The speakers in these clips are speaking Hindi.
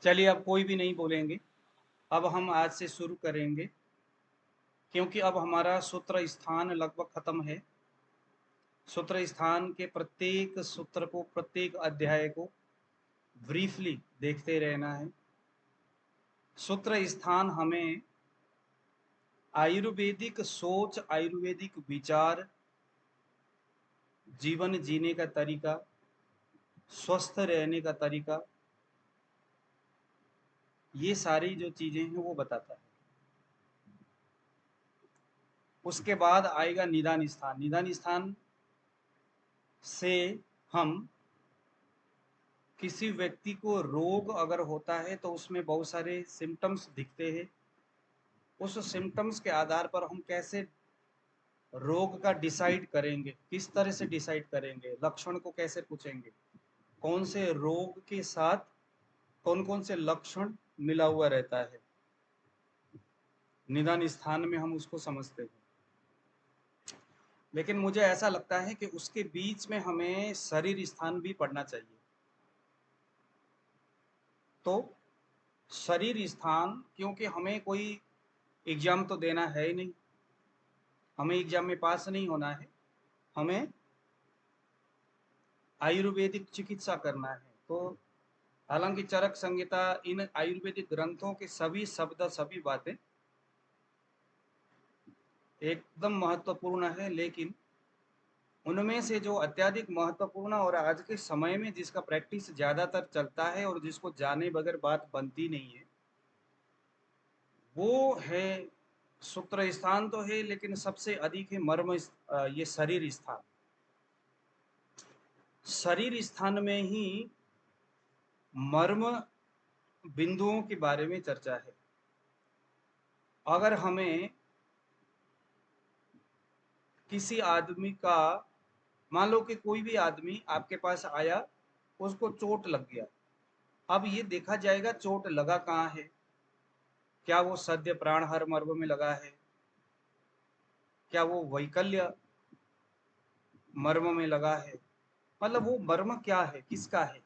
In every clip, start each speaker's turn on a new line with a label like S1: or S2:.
S1: चलिए अब कोई भी नहीं बोलेंगे। अब हम आज से शुरू करेंगे, क्योंकि अब हमारा सूत्र स्थान लगभग खत्म है। सूत्र स्थान के प्रत्येक सूत्र को, प्रत्येक अध्याय को ब्रीफली देखते रहना है। सूत्र स्थान हमें आयुर्वेदिक सोच, आयुर्वेदिक विचार, जीवन जीने का तरीका, स्वस्थ रहने का तरीका, ये सारी जो चीजें हैं वो बताता है। उसके बाद आएगा निदान स्थान। निदान स्थान से हम किसी व्यक्ति को रोग अगर होता है तो उसमें बहुत सारे सिम्टम्स दिखते हैं। उस सिम्टम्स के आधार पर हम कैसे रोग का डिसाइड करेंगे, किस तरह से डिसाइड करेंगे, लक्षण को कैसे पूछेंगे, कौन से रोग के साथ कौन कौन से लक्षण मिला हुआ रहता है, निदान स्थान में हम उसको समझते हैं। लेकिन मुझे ऐसा लगता है कि उसके बीच में हमें शरीर स्थान भी पढ़ना चाहिए। तो शरीर स्थान, क्योंकि हमें कोई एग्जाम तो देना है ही नहीं, हमें एग्जाम में पास नहीं होना है, हमें आयुर्वेदिक चिकित्सा करना है। तो हालांकि चरक संहिता, इन आयुर्वेदिक ग्रंथों के सभी शब्द, सभी बातें एकदम महत्वपूर्ण है, लेकिन उनमें से जो अत्यधिक महत्वपूर्ण और आज के समय में जिसका प्रैक्टिस ज्यादातर चलता है और जिसको जाने बगैर बात बनती नहीं है, वो है सूत्र स्थान तो है, लेकिन सबसे अधिक है मर्म ये शरीर स्थान। शरीर स्थान में ही मर्म बिंदुओं के बारे में चर्चा है। अगर हमें किसी आदमी का, मान लो कि कोई भी आदमी आपके पास आया, उसको चोट लग गया। अब ये देखा जाएगा चोट लगा कहाँ है। क्या वो सद्य प्राणहर मर्म में लगा है, क्या वो वैकल्य मर्म में लगा है, मतलब वो मर्म क्या है, किसका है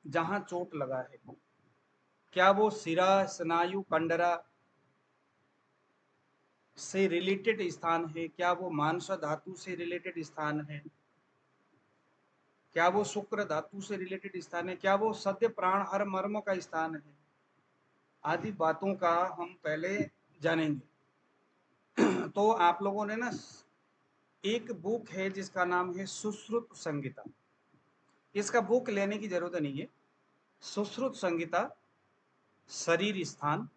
S1: जहां चोट लगा है। क्या वो सिरा, स्नायु, कंडरा से रिलेटेड स्थान है, क्या वो मांस धातु से रिलेटेड स्थान है, क्या वो शुक्र धातु से रिलेटेड स्थान है, क्या वो सद्य प्राणहर मर्म का स्थान है, आदि बातों का हम पहले जानेंगे। तो आप लोगों ने ना, एक बुक है जिसका नाम है सुश्रुत संहिता। इसका बुक लेने की जरूरत नहीं है। सुश्रुत संहिता, शरीर स्थान,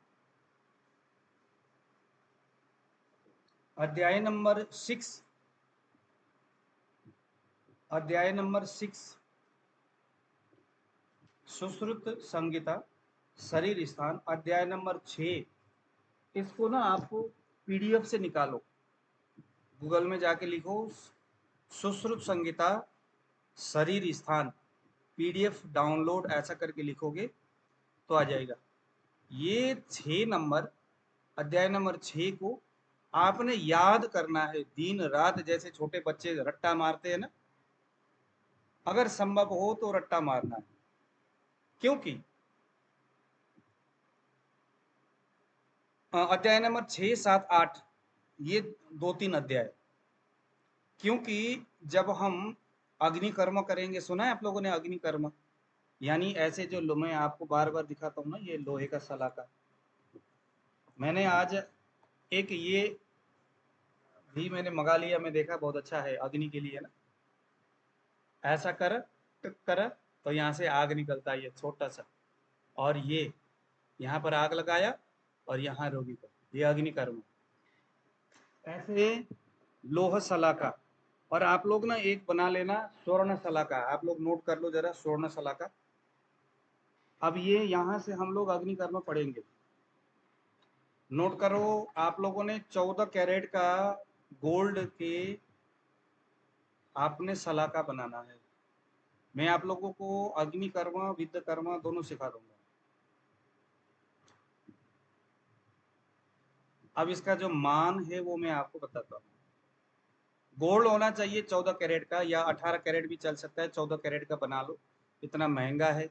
S1: अध्याय नंबर 6, अध्याय नंबर 6, सुश्रुत संहिता, शरीर स्थान, अध्याय नंबर 6। इसको ना आपको पीडीएफ से निकालो, गूगल में जाके लिखो सुश्रुत संहिता शरीर स्थान, पीडीएफ डाउनलोड ऐसा करके लिखोगे तो आ जाएगा। ये 6 नंबर, अध्याय नंबर 6 को आपने याद करना है दिन रात, जैसे छोटे बच्चे रट्टा मारते हैं ना, अगर संभव हो तो रट्टा मारना है। क्योंकि अध्याय नंबर 6, 7, 8, ये 2-3 अध्याय, क्योंकि जब हम अग्निकर्म करेंगे, सुना है आप लोगों ने अग्निकर्म, यानी ऐसे जो मैं आपको बार बार दिखाता हूँ ना, ये लोहे का सलाका, मैंने आज एक ये भी मैंने मंगा लिया, मैं देखा बहुत अच्छा है अग्नि के लिए ना। ऐसा कर, टक कर, तो यहाँ से आग निकलता है, ये छोटा सा, और ये यहाँ पर आग लगाया और यहाँ रोगी को, ये अग्निकर्म। ऐसे लोह सलाका, और आप लोग ना एक बना लेना स्वर्ण सलाका, आप लोग नोट कर लो जरा स्वर्ण सलाका। अब ये यहाँ से हम लोग अग्निकर्म पढ़ेंगे, नोट करो। आप लोगों ने 14 कैरेट का गोल्ड के आपने सलाका बनाना है। मैं आप लोगों को अग्निकर्म, विद्य कर्म दोनों सिखा दूंगा। अब इसका जो मान है वो मैं आपको बताता हूँ। गोल्ड होना चाहिए 14 कैरेट का, या 18 कैरेट भी चल सकता है, 14 कैरेट का बना लो, इतना महंगा है।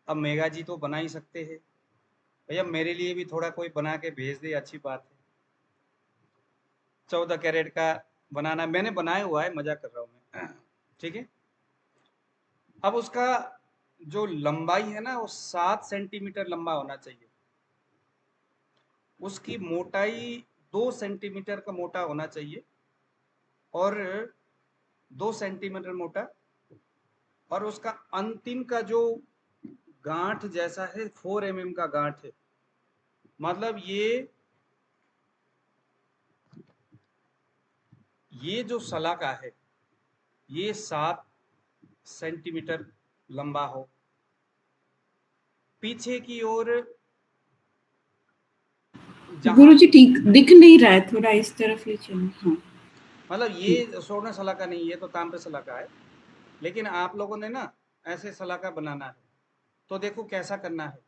S1: अब मेगा जी तो बना ही सकते हैं भैया, मेरे लिए भी थोड़ा कोई बना के भेज दे, अच्छी बात है। 14 कैरेट का बनाना मैंने बनाया हुआ है, मजाक कर रहा हूँ मैं। ठीक है, अब उसका जो लंबाई है ना वो 7 सेंटीमीटर लंबा होना चाहिए, उसकी मोटाई 2 सेंटीमीटर का मोटा होना चाहिए, और 2 सेंटीमीटर मोटा, और उसका अंतिम का जो गांठ जैसा है 4 mm का गांठ है। मतलब ये जो सलाका है ये 7 सेंटीमीटर लंबा हो, पीछे की ओर जहां,
S2: गुरुजी ठीक दिख नहीं रहा है, थोड़ा इस तरफ ले चलो। हाँ
S1: मतलब ये स्वर्ण सलाका नहीं, ये तो ताम्र सलाका है, लेकिन आप लोगों ने ना ऐसे सलाका बनाना है। तो देखो कैसा करना है,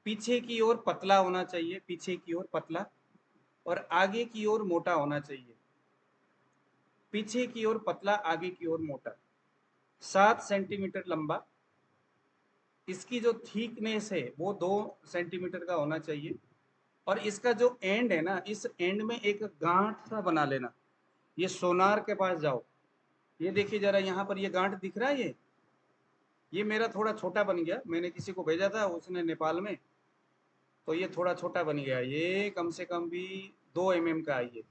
S1: पीछे की ओर पतला होना चाहिए, पीछे की ओर पतला, और आगे की ओर मोटा होना चाहिए, पीछे की ओर पतला, आगे की ओर मोटा, 7 सेंटीमीटर लंबा। इसकी जो थिकनेस है वो 2 सेंटीमीटर का होना चाहिए, और इसका जो एंड है ना, इस एंड में एक गांठ सा बना लेना। ये सोनार के पास जाओ, ये देखिए जरा, यहाँ पर ये गांठ दिख रहा है, ये मेरा थोड़ा छोटा बन गया, मैंने किसी को भेजा था उसने नेपाल में, तो ये थोड़ा छोटा बन गया, ये कम से कम भी 2 mm का है ये।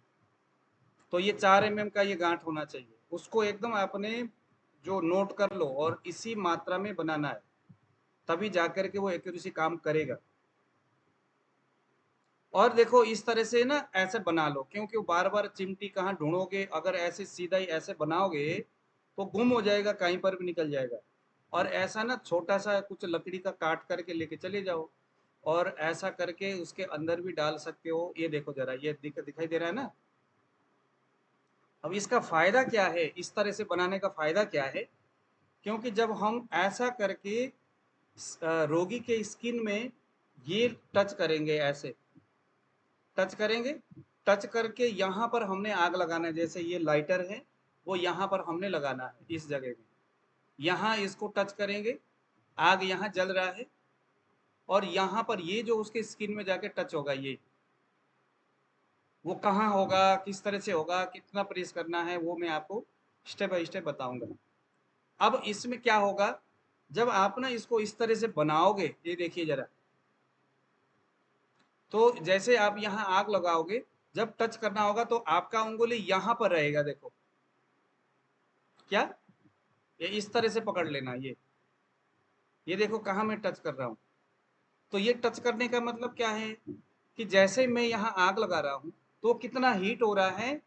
S1: तो ये 4 mm का ये गांठ होना चाहिए, उसको एकदम आपने जो नोट कर लो, और इसी मात्रा में बनाना है, तभी जाकर के वो एक्यूरेसी काम करेगा। और देखो इस तरह से ना ऐसे बना लो, क्योंकि बार बार चिमटी कहाँ ढूंढोगे, अगर ऐसे सीधा ही ऐसे बनाओगे तो गुम हो जाएगा, कहीं पर भी निकल जाएगा। और ऐसा ना छोटा सा कुछ लकड़ी का काट करके लेके चले जाओ, और ऐसा करके उसके अंदर भी डाल सकते हो। ये देखो जरा, ये दिखाई दे रहा है ना। अब इसका फायदा क्या है, इस तरह से बनाने का फायदा क्या है, क्योंकि जब हम ऐसा करके रोगी के स्किन में ये टच करेंगे, ऐसे टच करेंगे, टच करके यहाँ पर हमने आग लगाना है, जैसे ये लाइटर है वो यहाँ पर हमने लगाना है, इस जगह में, यहाँ इसको टच करेंगे, आग यहाँ जल रहा है, और यहाँ पर ये जो उसके स्किन में जाके टच होगा, ये वो कहाँ होगा, किस तरह से होगा, कितना प्रेस करना है, वो मैं आपको स्टेप बाय स्टेप बताऊंगा। अब इसमें क्या होगा, जब आप ना इसको इस तरह से बनाओगे, ये देखिए जरा, तो जैसे आप यहाँ आग लगाओगे, जब टच करना होगा तो आपका उंगली यहाँ पर रहेगा, देखो क्या, ये इस तरह से पकड़ लेना, ये देखो कहाँ मैं टच कर रहा हूँ। तो ये टच करने का मतलब क्या है, कि जैसे मैं यहाँ आग लगा रहा हूँ तो कितना हीट हो रहा है,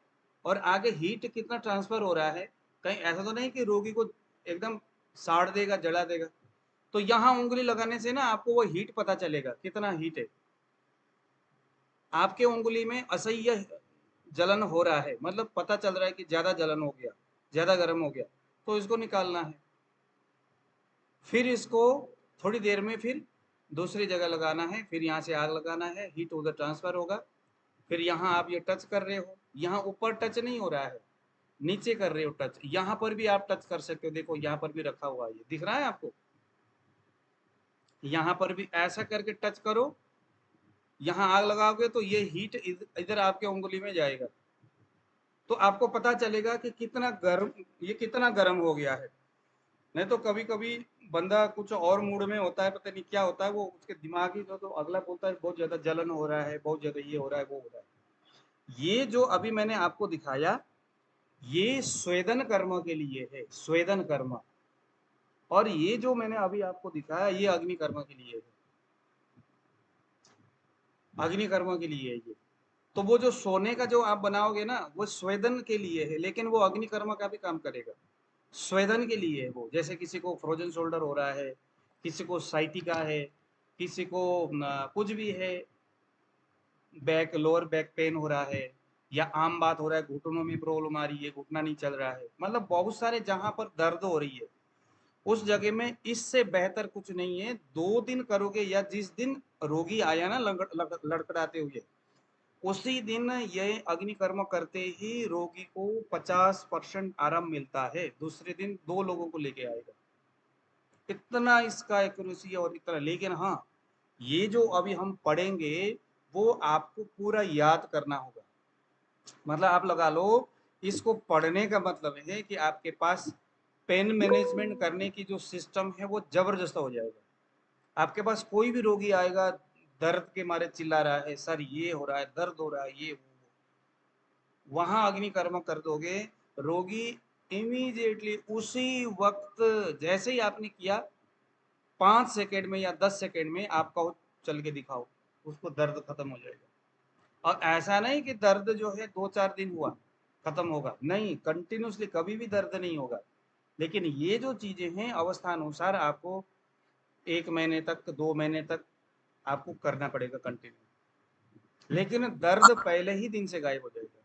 S1: और आगे हीट कितना ट्रांसफर हो रहा है, कहीं ऐसा तो नहीं कि रोगी को एकदम साड़ देगा, जला देगा। तो यहाँ उंगली लगाने से ना आपको वो हीट पता चलेगा, कितना हीट है आपके उंगली में, असह्य जलन हो रहा है, मतलब पता चल रहा है कि ज्यादा जलन हो गया, ज्यादा गर्म हो गया, तो इसको निकालना है। फिर इसको थोड़ी देर में फिर दूसरी जगह लगाना है, फिर यहाँ से आग लगाना है, हीट उधर ट्रांसफर होगा। फिर यहाँ आप ये टच कर रहे हो, यहाँ ऊपर टच नहीं हो रहा है, नीचे कर रहे हो टच, यहाँ पर भी आप टच कर सकते हो, देखो यहाँ पर भी रखा हुआ है, ये दिख रहा है आपको, यहाँ पर भी ऐसा करके टच करो, यहाँ आग लगाओगे तो ये हीट इधर आपके उंगली में जाएगा, तो आपको पता चलेगा कि कितना गर्म, ये कितना गर्म हो गया है। नहीं तो कभी कभी बंदा कुछ और मूड में होता है, पता नहीं क्या होता है, वो उसके दिमाग ही तो अगला बोलता है बहुत ज्यादा जलन हो रहा है, बहुत ज्यादा ये हो रहा है, वो हो रहा है। ये जो अभी मैंने आपको दिखाया, ये स्वेदन कर्म के लिए है, स्वेदन कर्म। और ये जो मैंने अभी आपको दिखाया, ये अग्नि कर्म के लिए है, अग्नि कर्म के लिए है ये। तो वो जो सोने का जो आप बनाओगे ना, वो स्वेदन के लिए है, लेकिन वो अग्नि कर्म का भी काम करेगा, स्वेदन के लिए है वो। जैसे किसी को फ्रोजन शोल्डर हो रहा है, किसी को साइटिका है, किसी को कुछ भी है, बैक लोअर बैक पेन हो रहा है, या आम बात हो रहा है, घुटनों में प्रॉब्लम आ रही है, घुटना नहीं चल रहा है, मतलब बहुत सारे जहां पर दर्द हो रही है, उस जगह में इससे बेहतर कुछ नहीं है। 2 दिन करोगे, या जिस दिन रोगी आया ना लड़खड़ाते हुए, उसी दिन ये अग्नि कर्म करते ही रोगी को 50% आराम मिलता है, दूसरे दिन 2 लोगों को लेके आएगा। इतना इसका एक्यूरेसी और इतना, लेकिन हाँ, ये जो अभी हम पढ़ेंगे वो आपको पूरा याद करना होगा। मतलब आप लगा लो, इसको पढ़ने का मतलब है कि आपके पास पेन मैनेजमेंट करने की जो सिस्टम है वो जबरदस्त हो जाएगा। आपके पास कोई भी रोगी आएगा, दर्द के मारे चिल्ला रहा है, सर ये हो रहा है, दर्द हो रहा है, ये वहां अग्नि कर्म कर दोगे, रोगी इमीडिएटली उसी वक्त, जैसे ही आपने किया, 5 सेकेंड में या 10 सेकेंड में आप कहो चल के दिखाओ, उसको दर्द खत्म हो जाएगा। और ऐसा नहीं कि दर्द जो है 2-4 दिन हुआ खत्म होगा, नहीं, कंटिन्यूसली कभी भी दर्द नहीं होगा। लेकिन ये जो चीजें हैं अवस्था अनुसार आपको 1 महीने तक, 2 महीने तक आपको करना पड़ेगा कंटिन्यू, लेकिन दर्द पहले ही दिन से गायब हो जाएगा।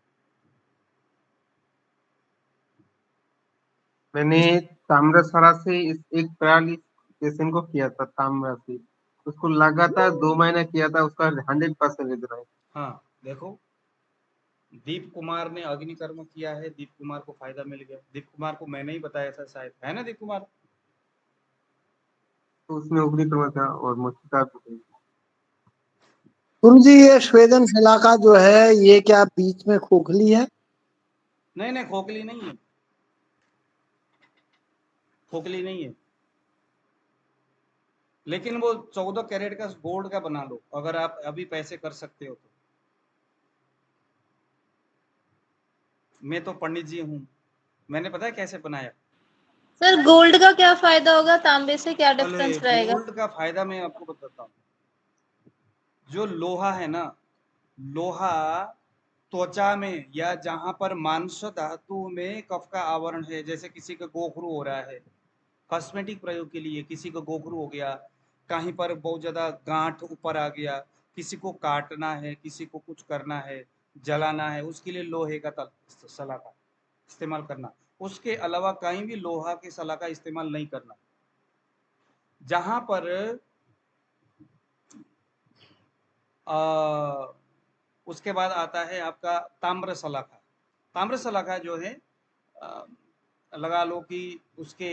S3: मैंने ताम्रसरा से एक पैरालिसिस पेशेंट को किया था, ताम्रा से। उसको लगातार 2 महीना किया था, उसका 100% रिजल्ट है।
S1: हाँ, देखो, दीप कुमार ने अग्नि कर्म किया है, दीप कुमार को फायदा मिल गया। दीप कुमार को मैंने ही बताया था शायद, है ना दीप कुमार?
S3: तो उसमें अग्नि कर्म था और मुझका भी।
S4: गुरु जी, ये स्वेदन शलाका जो है ये क्या बीच में खोखली है?
S1: नहीं नहीं, खोखली नहीं है, खोखली नहीं है। लेकिन वो 14 कैरेट का गोल्ड का बना लो, अगर आप अभी पैसे कर सकते हो तो। मैं तो पंडित जी हूँ, मैंने पता है कैसे बनाया।
S5: सर गोल्ड का क्या फायदा होगा, तांबे से क्या
S1: अरे
S5: डिफरेंस रहेगा?
S1: गोल्ड का फायदा मैं आपको बताता हूँ। जो लोहा है ना, लोहा त्वचा में या जहां पर मांस धातु में कफ का आवरण है, जैसे किसी का गोखरू हो रहा है, कॉस्मेटिक प्रयोग के लिए किसी को गोखरू हो गया, कहीं पर बहुत ज़्यादा गांठ ऊपर आ गया, किसी को काटना है, किसी को कुछ करना है, जलाना है, उसके लिए लोहे का सलाखा इस्तेमाल करना। उसके अलावा कहीं भी लोहा के सलाखा इस्तेमाल नहीं करना। जहां पर आ, उसके बाद आता है आपका ताम्र सलाखा। ताम्र सलाखा जो है, आ, लगा लो कि उसके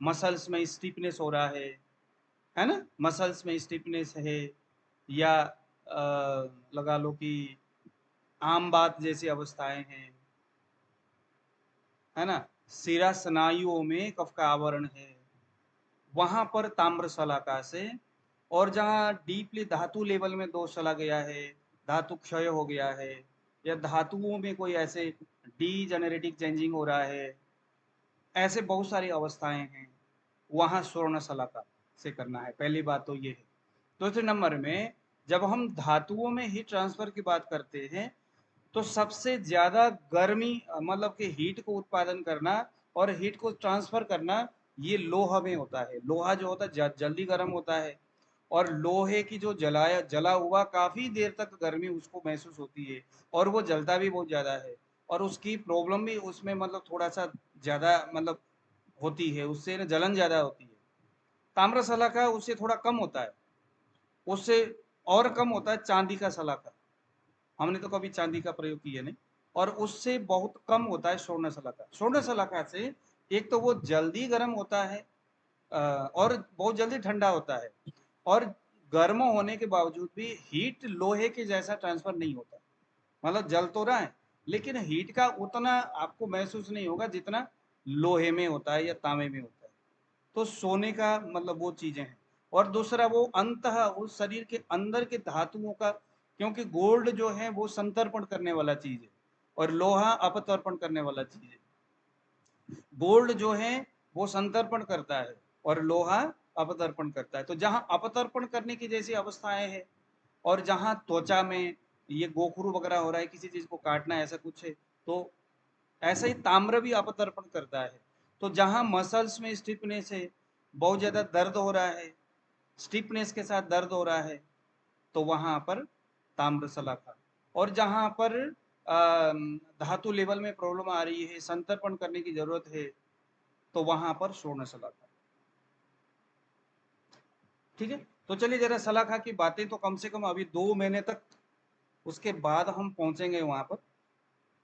S1: मसल्स में स्टिफनेस हो रहा है ना, मसल्स में स्टिफनेस है, या लगा लो कि आम बात जैसी अवस्थाएं हैं, है ना, शिरा स्नायुओं में कफ का आवरण है, वहां पर ताम्र शलाका से। और जहां डीपली धातु लेवल में दोष चला गया है, धातु क्षय हो गया है, या धातुओं में कोई ऐसे डीजेनरेटिव चेंजिंग हो रहा है, ऐसे बहुत सारी अवस्थाएं हैं, वहां स्वर्ण शलाका से करना है। पहली बात तो ये है। दूसरे नंबर में, जब हम धातुओं में हीट ट्रांसफर की बात करते हैं, तो सबसे ज्यादा गर्मी, मतलब कि हीट को उत्पादन करना और हीट को ट्रांसफर करना, ये लोहा में होता है। लोहा जो होता है जल्दी गर्म होता है, और लोहे की जो जला हुआ काफी देर तक गर्मी उसको महसूस होती है, और वो जलता भी बहुत ज्यादा है, और उसकी प्रॉब्लम भी उसमें मतलब थोड़ा सा ज्यादा मतलब होती है, उससे ना जलन ज्यादा होती है। ताम्र सलाखा उससे थोड़ा कम होता है, उससे और कम होता है चांदी का सलाखा। हमने तो कभी चांदी का प्रयोग किया नहीं। और उससे बहुत कम होता है स्वर्ण सलाखा। स्वर्ण सलाखा से एक तो वो जल्दी गर्म होता है, और बहुत जल्दी ठंडा होता है, और गर्म होने के बावजूद भी हीट लोहे के जैसा ट्रांसफर नहीं होता। मतलब जल तो रहा है, लेकिन हीट का उतना आपको महसूस नहीं होगा जितना लोहे में होता है या तांबे में होता है। तो सोने का मतलब वो चीजें हैं। और दूसरा, वो अंतः उस शरीर के अंदर के धातुओं का, क्योंकि गोल्ड जो है वो संतर्पण करने वाला चीज है, और लोहा अपतर्पण करने वाला चीज है। गोल्ड जो है वो संतर्पण करता है, और लोहा अपतर्पण करता है। तो जहां अपतर्पण करने की जैसी अवस्थाएं हैं, और जहां त्वचा में ये गोखरू वगैरह हो रहा है, किसी चीज को काटना है, ऐसा कुछ है, तो ऐसा ही ताम्र भी अपतर्पण करता है। तो जहां मसल्स में स्टिफनेस है, बहुत ज्यादा दर्द हो रहा है, स्टिफनेस के साथ दर्द हो रहा है, तो वहां पर ताम्र सलाखा। और जहां पर धातु लेवल में प्रॉब्लम आ रही है, संतर्पण करने की जरूरत है, तो वहां पर स्वर्ण सलाखा। ठीक है, तो चलिए जरा सलाखा की बातें तो कम से कम अभी 2 महीने तक, उसके बाद हम पहुंचेंगे वहां पर,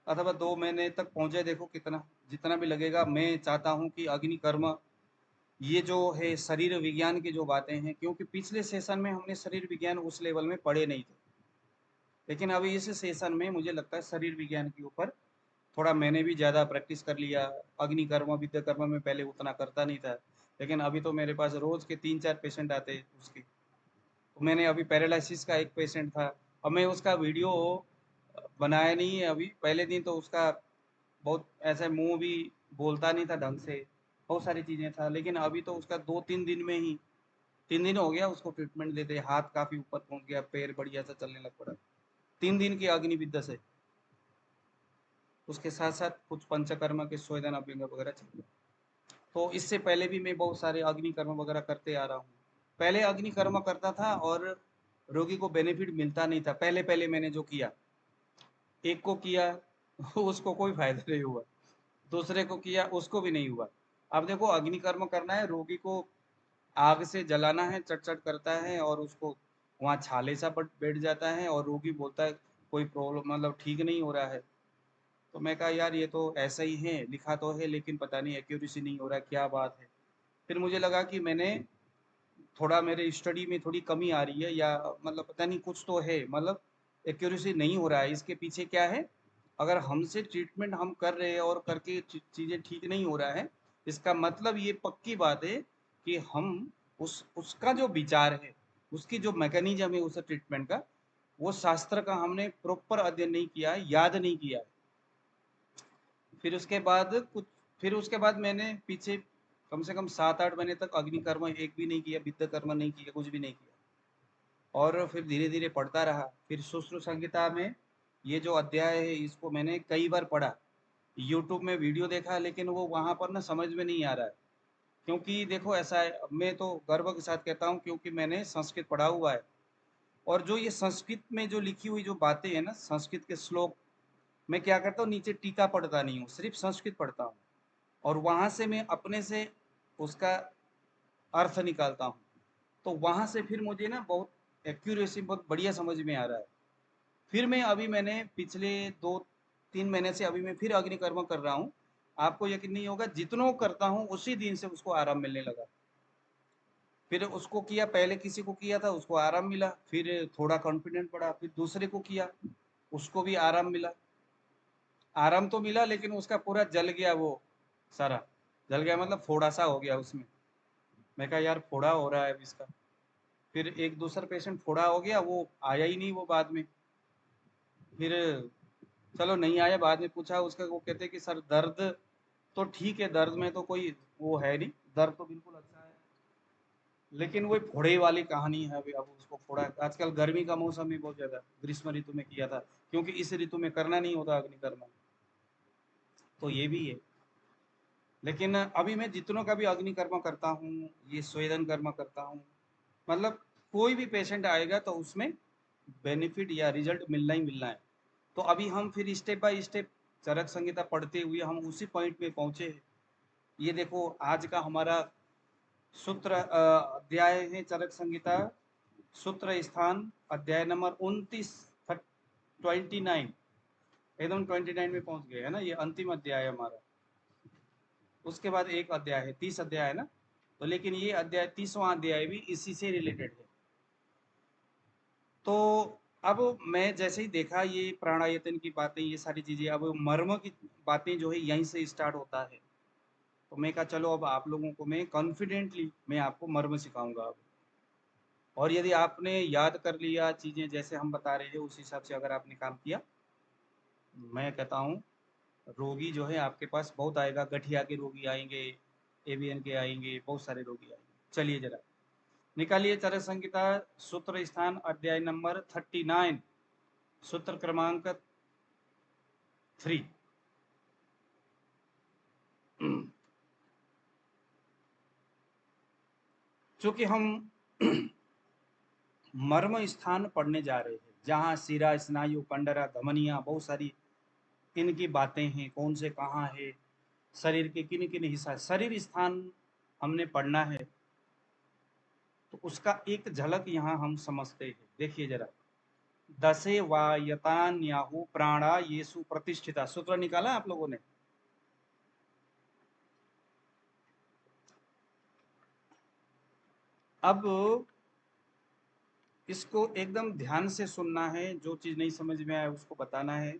S1: अथवा 2 महीने तक पहुंचे, देखो कितना जितना भी लगेगा। मैं चाहता हूं कि अग्नि कर्म ये जो है शरीर विज्ञान की जो बातें हैं, क्योंकि पिछले सेशन में हमने शरीर विज्ञान उस लेवल में पढ़े नहीं थे, लेकिन अभी इस सेशन में मुझे लगता है शरीर विज्ञान के ऊपर थोड़ा मैंने भी ज़्यादा प्रैक्टिस कर लिया। अग्निकर्म विद्या कर्म में पहले उतना करता नहीं था, लेकिन अभी तो मेरे पास रोज के 3-4 पेशेंट आते हैं उसके। तो मैंने अभी पैरालिसिस का एक पेशेंट था, अब मैं उसका वीडियो बनाया नहीं है अभी। पहले दिन तो उसका बहुत ऐसे मुंह भी बोलता नहीं था ढंग से, बहुत सारी चीज़ें था, लेकिन अभी तो उसका 2-3 दिन में ही 3 दिन हो गया उसको ट्रीटमेंट देते, हाथ काफ़ी ऊपर पहुंच गया, पैर बढ़िया सा चलने लग पड़ा 3 दिन की अग्नि विद्या से। उसके साथ साथ कुछ पंचकर्म के स्वेदन अभ्यंग वगैरह चल रहे। तो इससे पहले भी मैं बहुत सारे अग्नि कर्म वगैरह करते आ रहा हूँ। पहले अग्नि कर्म करता था और रोगी को बेनिफिट मिलता नहीं था। पहले पहले मैंने जो किया, एक को किया उसको कोई फायदा नहीं हुआ, दूसरे को किया उसको भी नहीं हुआ। अब देखो अग्नि कर्म करना है, रोगी को आग से जलाना है, चट चट करता है और उसको वहाँ छाले सा बैठ जाता है और रोगी बोलता है कोई प्रॉब्लम मतलब ठीक नहीं हो रहा है। तो मैं कहा यार ये तो ऐसा ही है, लिखा तो है लेकिन पता नहीं एक्यूरेसी नहीं हो रहा, क्या बात है। फिर मुझे लगा कि मैंने थोड़ा मेरे स्टडी में थोड़ी कमी आ रही है, या मतलब पता नहीं कुछ तो है, मतलब एक्यूरेसी नहीं हो रहा है, इसके पीछे क्या है। अगर हमसे ट्रीटमेंट हम कर रहे हैं और करके चीज़ें ठीक नहीं हो रहा है, इसका मतलब ये पक्की बात है कि हम उसका जो विचार है, उसकी जो मैकेनिज्म है उस ट्रीटमेंट का, वो शास्त्र का हमने प्रॉपर अध्ययन नहीं किया है, याद नहीं किया है। फिर उसके बाद मैंने पीछे कम से कम 7-8 महीने तक अग्निकर्म एक भी नहीं किया, विद्या कर्म नहीं किया, कुछ भी नहीं किया। और फिर धीरे धीरे पढ़ता रहा। फिर सुश्रुत संहिता में ये जो अध्याय है इसको मैंने कई बार पढ़ा, यूट्यूब में वीडियो देखा, लेकिन वो वहाँ पर ना समझ में नहीं आ रहा है। क्योंकि देखो ऐसा है, मैं तो गर्व के साथ कहता हूँ क्योंकि मैंने संस्कृत पढ़ा हुआ है, और जो ये संस्कृत में जो लिखी हुई जो बातें हैं ना, संस्कृत के श्लोक, मैं क्या करता हूँ नीचे टीका पढ़ता नहीं हूँ, सिर्फ संस्कृत पढ़ता हूँ और वहाँ से मैं अपने से उसका अर्थ निकालता हूँ। तो वहाँ से फिर मुझे ना बहुत एक्यूरेसी बहुत बढ़िया समझ में आ रहा है। फिर मैंने पिछले 2-3 महीने से अभी मैं फिर अग्निकर्म कर रहा हूँ। आपको यकीन नहीं होगा, जितनों करता हूँ उसी दिन से उसको आराम मिलने लगा। फिर उसको किया, पहले किसी को किया था उसको आराम मिला, फिर थोड़ा कॉन्फिडेंट बढ़ा, फिर दूसरे को किया उसको भी आराम मिला। आराम तो मिला लेकिन उसका पूरा जल गया, वो सारा जल गया, मतलब फोड़ा सा हो गया उसमें। मैं कहा यार फोड़ा हो रहा है अब इसका। फिर एक दूसरा पेशेंट फोड़ा हो गया, वो आया ही नहीं वो बाद में। फिर चलो नहीं आया, बाद में पूछा उसका, वो कहते कि सर दर्द तो ठीक है, दर्द में तो कोई वो है नहीं, दर्द तो बिल्कुल अच्छा है, लेकिन वो फोड़े वाली कहानी है। अभी अब उसको फोड़ा, आजकल गर्मी का मौसम है बहुत ज़्यादा, ग्रीष्म ऋतु में किया था क्योंकि इस ऋतु में करना नहीं होता अग्निकर्म, तो ये भी है। लेकिन अभी मैं जितनों का भी अग्निकर्म करता हूँ, ये स्वेदन कर्म करता हूँ, मतलब कोई भी पेशेंट आएगा तो उसमें बेनिफिट या रिजल्ट मिलना ही मिलना है। तो अभी हम फिर स्टेप बाय स्टेप चरक संहिता पढ़ते हुए हम उसी पॉइंट में पहुंचे हैं। ये देखो आज का हमारा सूत्र अध्याय है चरक संहिता, सूत्र स्थान अध्याय नंबर 29, 29, एकदम 29 में पहुंच गए है ना, ये अंतिम अध्याय है हमारा। उसके बाद एक अध्याय है, 30 अध्याय है ना, तो लेकिन ये अध्याय 30वां अध्याय भी इसी से रिलेटेड है। तो अब मैं जैसे ही देखा ये प्राणायतन की बातें, ये सारी चीजें, अब मर्म की बातें जो है यहीं से स्टार्ट होता है। तो मैं कहा चलो अब आप लोगों को मैं कॉन्फिडेंटली मैं आपको मर्म सिखाऊंगा अब। और यदि आपने याद कर लिया चीजें जैसे हम बता रहे हैं, उस हिसाब से अगर आपने काम किया, मैं कहता हूँ रोगी जो है आपके पास बहुत आएगा, गठिया के रोगी आएंगे, एवीएन के आएंगे, बहुत सारे रोगी आएंगे। चलिए जरा निकालिए चरक संहिता सूत्र स्थान अध्याय नंबर 39, सूत्र क्रमांक 3। चूंकि हम मर्म स्थान पढ़ने जा रहे हैं, जहाँ शिरा, स्नायु, कंडरा, धमनियाँ, बहुत सारी इनकी बातें हैं, कौन से कहाँ है, शरीर के किन किन हिस्सा, शरीर स्थान हमने पढ़ना है, तो उसका एक झलक यहाँ हम समझते हैं। देखिए जरा, दशे वायतान्याहु प्राणा येसु प्रतिष्ठिता, सूत्र निकाला आप लोगों ने? अब इसको एकदम ध्यान से सुनना है, जो चीज़ नहीं समझ में आए उसको बताना है।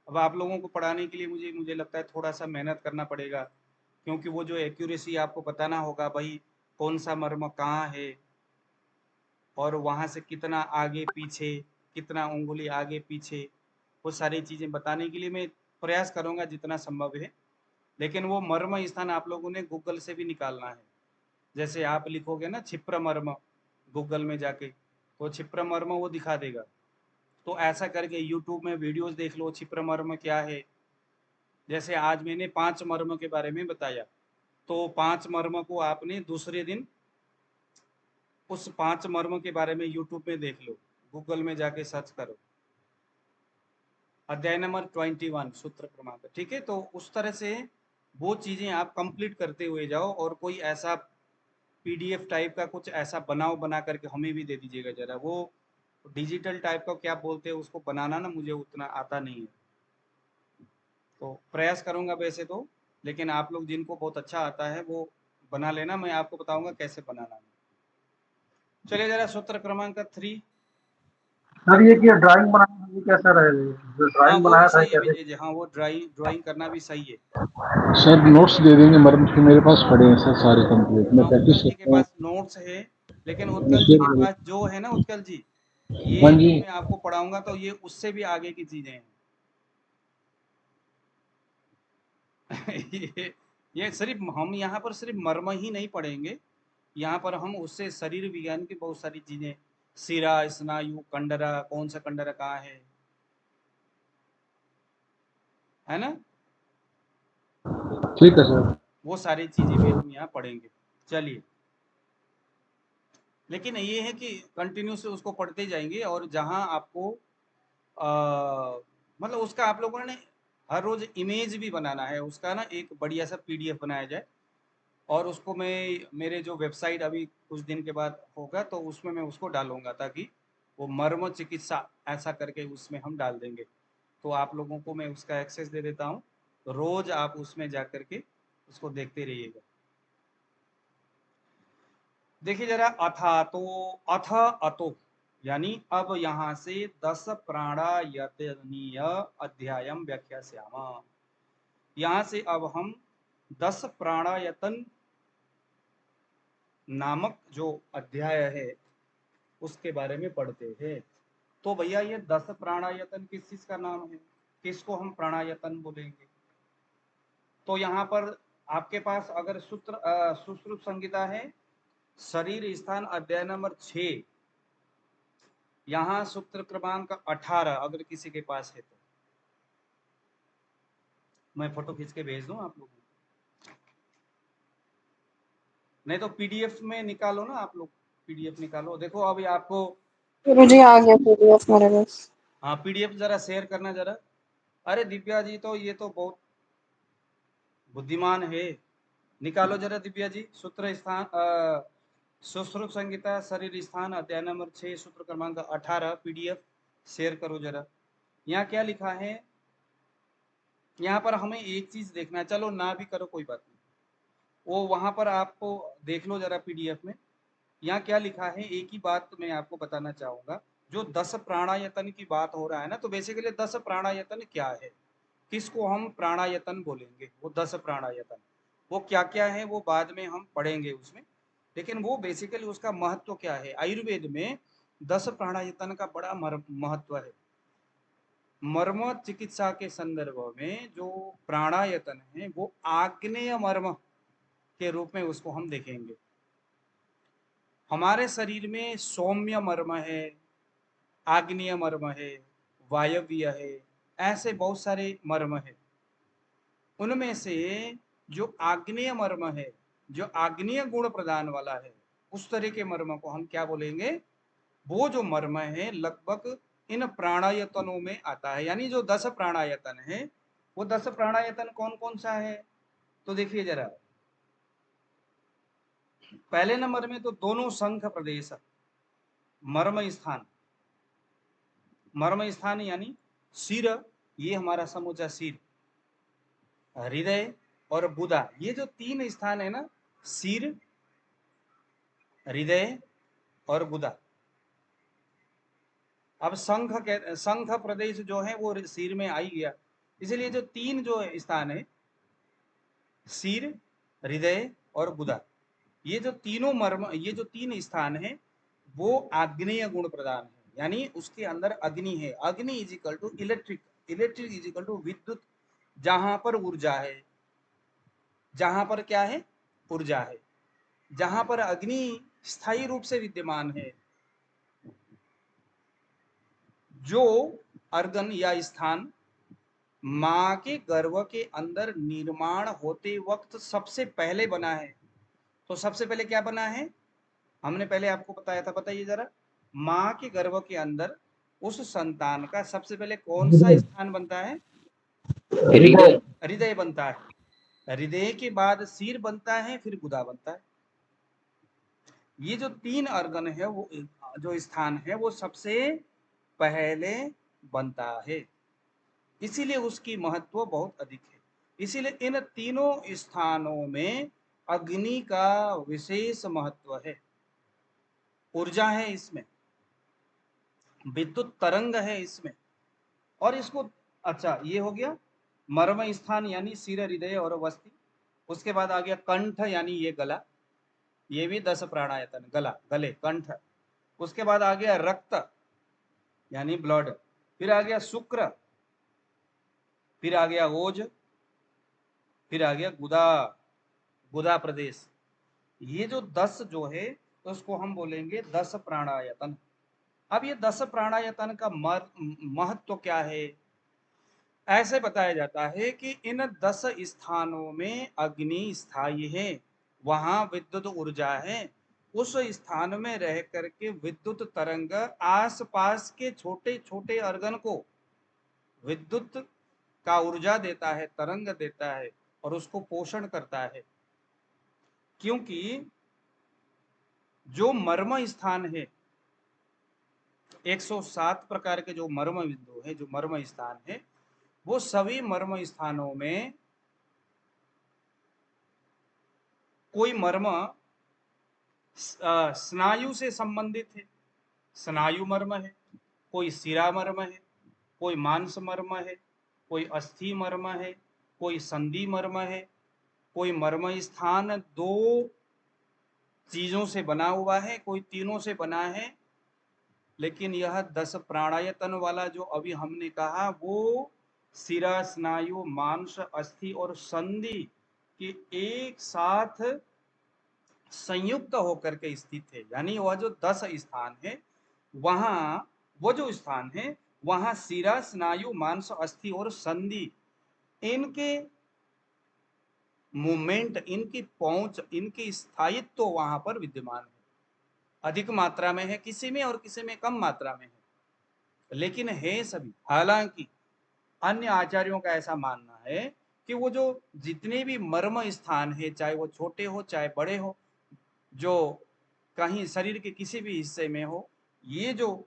S1: अब आप लोगों को पढ़ाने के लिए मुझे लगता है थोड़ा-सा मेहनत करना पड़ेगा, क्योंकि वो जो एक्यूरेसी आपको बताना होगा भाई कौन-सा मर्म कहाँ है और वहाँ से कितना आगे पीछे, कितना उँगली आगे पीछे, वो सारी चीज़ें बताने के लिए मैं प्रयास करूँगा जितना संभव है। लेकिन वो मर्म स्थान आप लोगों ने गूगल से भी निकालना है। जैसे आप लिखोगे ना क्षिप्र मर्म गूगल में जाके, तो क्षिप्र मर्म वो दिखा देगा। तो ऐसा करके यूट्यूब में वीडियोस देख लो क्षिप्र मर्म क्या है। जैसे आज मैंने 5 मर्म के बारे में बताया, तो 5 मर्म को आपने दूसरे दिन उस 5 मर्म के बारे में यूट्यूब में देख लो, गूगल में जाके सर्च करो, अध्याय नंबर 21 सूत्र क्रमांक, ठीक है। तो उस तरह से वो चीज़ें आप कंप्लीट करते हुए जाओ और कोई ऐसा पीडीएफ टाइप का कुछ ऐसा बना करके हमें भी दे दीजिएगा जरा। वो डिजिटल टाइप का क्या बोलते हैं उसको बनाना ना, मुझे उतना आता नहीं है, तो प्रयास करूंगा वैसे तो। लेकिन आप लोग जिनको बहुत अच्छा आता है वो बना लेना, मैं आपको बताऊंगा कैसे बनाना है। चलिए जरा सूत्र क्रमांक 3।
S6: सर ये कि ड्राइंग बनाना ये कैसा रहेगा, जो
S1: हाँ
S6: ड्राइंग
S1: वो भी
S6: बनाया था
S1: सही है
S6: कैसे?
S1: विजय जी, हाँ वो ड्राइंग करना भी सही है।
S7: सर नोट्स दे देंगे, मर्म के मेरे पास पड़े हैं सर सारे कंप्लीट, मैं
S1: हाँ
S7: प्रैक्टिस
S1: उत्कल जी के
S7: करता हूँ।
S1: पास नोट्स है, लेकिन
S7: मैं
S1: उत्कल जी
S7: शेयर
S1: के
S7: करूँ।
S1: पास जो है ना उत्कल जी,
S7: हाँ
S1: ये
S7: जी।
S1: जो मैं आपको पढ़ाऊंगा तो ये उससे भी आगे की चीजें हैं। ये सिर्फ हम यहाँ पर सिर्फ मर्म ही नहीं पढ़ेंगे, यहाँ पर हम उससे शरीर विज्ञान की बहुत सारी चीजें, सिरा, स्नायु, कंडरा, कौन सा कंडरा कहाँ है ना,
S7: ठीक है सर।
S1: वो सारी चीजें भी हम यहाँ पढ़ेंगे। चलिए, लेकिन ये है कि कंटिन्यू से उसको पढ़ते जाएंगे, और जहाँ आपको मतलब उसका आप लोगों ने हर रोज इमेज भी बनाना है उसका ना, एक बढ़िया सा पीडीएफ बनाया जाए, और उसको मैं मेरे जो वेबसाइट अभी कुछ दिन के बाद होगा तो उसमें मैं उसको डालूंगा, ताकि वो मर्म चिकित्सा ऐसा करके उसमें हम डाल देंगे। तो आप लोगों को मैं उसका एक्सेस दे देता हूँ, तो रोज आप उसमें जा करके उसको देखते रहिएगा। देखिए जरा, अथा तो अथ अतो यानी अब यहाँ से 10 प्राणायतनीय अध्यायम व्याख्यास्याम। यहाँ से अब हम 10 प्राणायतन नामक जो अध्याय है उसके बारे में पढ़ते हैं। तो भैया ये 10 प्राणायतन किस चीज का नाम है, किसको हम प्राणायतन बोलेंगे? तो यहाँ पर आपके पास अगर सुश्रुत संहिता है, शरीर स्थान अध्याय नंबर 6, यहाँ सूत्र क्रमांक 18 अगर किसी के पास है तो मैं फोटो खींच के भेज दूं आप लोगों को, नहीं तो पीडीएफ में निकालो ना आप लोग, पीडीएफ निकालो। देखो अभी आपको
S5: गुरुजी आ गया पीडीएफ मेरे पास।
S1: हाँ पीडीएफ जरा शेयर करना जरा। अरे दिव्या जी तो ये तो बहुत बुद्धिमान है, निकालो जरा दिव्या जी। सूत्र स्थान सुश्रुत संहिता शरीर स्थान अध्याय नंबर 6 सूत्र क्रमांक 18 पीडीएफ शेयर करो जरा। यहाँ क्या लिखा है, यहाँ पर हमें एक चीज देखना है, चलो ना भी करो कोई बात नहीं, वो वहां पर आपको देख लो जरा पीडीएफ में। यहाँ क्या लिखा है, एक ही बात मैं आपको बताना चाहूंगा। जो 10 प्राणायतन की बात हो रहा है ना, तो बेसिकली 10 प्राणायतन क्या है, किसको हम प्राणायतन बोलेंगे, वो 10 प्राणायतन वो क्या क्या है वो बाद में हम पढ़ेंगे उसमें। लेकिन वो बेसिकली उसका महत्व क्या है, आयुर्वेद में 10 प्राणायतन का बड़ा महत्व है। मर्म चिकित्सा के संदर्भ में जो प्राणायतन है वो आग्नेय मर्म के रूप में उसको हम देखेंगे। हमारे शरीर में सौम्य मर्म है, आग्नेय मर्म है, वायव्य है, ऐसे बहुत सारे मर्म है। उनमें से जो आग्नेय मर्म है, जो आग्नेय गुण प्रदान वाला है, उस तरह के मर्म को हम क्या बोलेंगे, वो जो मर्म है लगभग इन प्राणायतनों में आता है। यानी जो 10 प्राणायतन है, वो 10 प्राणायतन कौन कौन सा है, तो देखिए जरा। पहले नंबर में तो दोनों शंख प्रदेश, मर्म स्थान, मर्म स्थान यानी सिर, ये हमारा समूचा सिर, हृदय और बुधा, ये जो 3 स्थान है ना, सिर, हृदय और गुदा। अब शंख प्रदेश जो है वो सिर में आ ही गया, इसलिए जो तीन जो स्थान है, सिर, हृदय और गुदा, ये जो तीनों मर्म, ये जो तीन स्थान है वो आग्नेय गुण प्रदान है, यानी उसके अंदर अग्नि है। अग्नि is equal to electric, electric is equal to विद्युत। जहां पर ऊर्जा है, जहां पर क्या है, ऊर्जा है, जहां पर अग्नि स्थायी रूप से विद्यमान है, जो अर्गन या स्थान मां के गर्भ के अंदर निर्माण होते वक्त सबसे पहले बना है। तो सबसे पहले क्या बना है, हमने पहले आपको बताया था, बताइए जरा। मां के गर्भ के अंदर उस संतान का सबसे पहले कौन सा स्थान बनता है,
S6: हृदय।
S1: हृदय बनता है। हृदय के बाद सिर बनता है, फिर गुदा बनता है। ये जो तीन अर्गन है, वो जो स्थान है वो सबसे पहले बनता है, इसीलिए उसकी महत्व बहुत अधिक है। इसीलिए इन तीनों स्थानों में अग्नि का विशेष महत्व है। ऊर्जा है इसमें, विद्युत तरंग है इसमें, और इसको, अच्छा ये हो गया मर्म स्थान यानी सिर, हृदय और वस्ति। उसके बाद आ गया कंठ यानी ये गला, ये भी 10 प्राणायतन, गला, गले, कंठ। उसके बाद आ गया रक्त यानी ब्लड, फिर आ गया शुक्र, फिर आ गया ओज, फिर आ गया गुदा, गुदा प्रदेश। ये जो 10 जो है तो उसको हम बोलेंगे 10 प्राणायतन। अब ये 10 प्राणायतन का महत्व क्या है, ऐसे बताया जाता है कि इन 10 स्थानों में अग्नि स्थायी है, वहां विद्युत ऊर्जा है। उस स्थान में रह करके विद्युत तरंग आसपास के छोटे छोटे अर्गन को विद्युत का ऊर्जा देता है, तरंग देता है, और उसको पोषण करता है। क्योंकि जो मर्म स्थान है, 107 प्रकार के जो मर्म बिंदु है, जो मर्म स्थान है, वो सभी मर्म स्थानों में कोई मर्म स्नायु से संबंधित है, स्नायु मर्म है, कोई शिरा मर्म है, कोई मांस मर्म है, कोई अस्थि मर्म है, कोई संधि मर्म है, कोई मर्म स्थान 2 चीजों से बना हुआ है, कोई तीनों से बना है। लेकिन यह 10 प्राणायतन वाला जो अभी हमने कहा, वो शिरा, स्नायु, मांस, अस्थि और संधि के एक साथ संयुक्त होकर के स्थित है। यानी वह जो 10 स्थान है, वहां वो जो स्थान है, वहां शिरा, स्नायु, मांस, अस्थि और संधि, इनके मूवमेंट, इनकी पहुंच, इनकी स्थायित्व तो वहां पर विद्यमान है। अधिक मात्रा में है किसी में और किसी में कम मात्रा में है, लेकिन है सभी। हालांकि अन्य आचार्यों का ऐसा मानना है कि वो जो जितने भी मर्म स्थान है, चाहे वो छोटे हो चाहे बड़े हो, जो कहीं शरीर के किसी भी हिस्से में हो, ये जो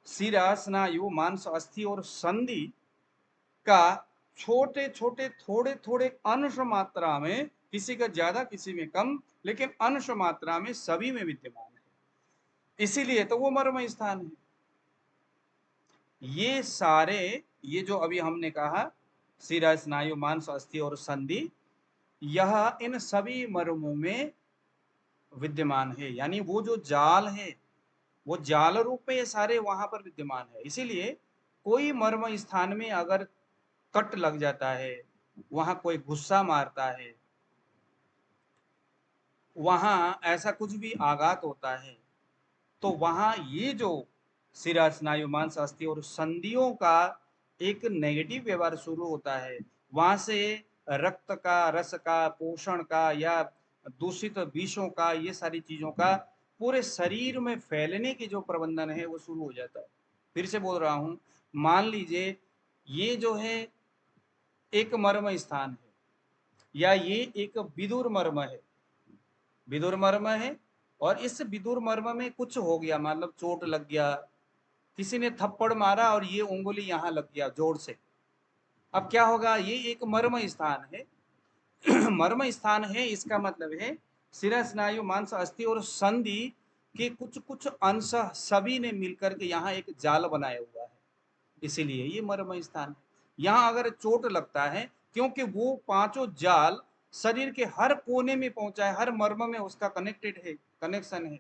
S1: शिरा, स्नायु, मांस, अस्थि और संधि का छोटे छोटे थोड़े थोड़े अंश मात्रा में, किसी का ज्यादा किसी में कम, लेकिन अंश मात्रा में सभी में विद्यमान है, इसीलिए तो वो मर्म स्थान है। ये सारे, ये जो अभी हमने कहा शिरा, स्नायु, मांस, अस्थि और संधि, यह इन सभी मर्मों में विद्यमान है। यानी वो जो जाल है, वो जाल रूप में ये सारे वहां पर विद्यमान है। इसीलिए कोई मर्म स्थान में अगर कट लग जाता है, वहां कोई गुस्सा मारता है, वहां ऐसा कुछ भी आघात होता है, तो वहां ये जो शिरा, स्नायु, मांस, अस्थि और संधियों का एक नेगेटिव व्यवहार शुरू होता है। वहां से रक्त का, रस का, पोषण का या दूषित विषों का, ये सारी चीजों का पूरे शरीर में फैलने की जो प्रबंधन है वो शुरू हो जाता है। फिर से बोल रहा हूं, मान लीजिए ये जो है एक मर्म स्थान है, या ये एक विदुर मर्म है, विदुर मर्म है, और इस विदुर मर्म में कुछ हो गया, मतलब चोट लग गया, किसी ने थप्पड़ मारा और ये उंगली यहां लग गया जोर से। अब क्या होगा, ये एक मर्म स्थान है। मर्म स्थान है, इसका मतलब है शिरा स्नायु मांस अस्थि और संधि के कुछ कुछ अंश सभी ने मिलकर के यहाँ एक जाल बनाया हुआ है, इसीलिए ये मर्म स्थान है। यहाँ अगर चोट लगता है, क्योंकि वो पांचों जाल शरीर के हर कोने में पहुंचा है, हर मर्म में उसका कनेक्टेड है, कनेक्शन है,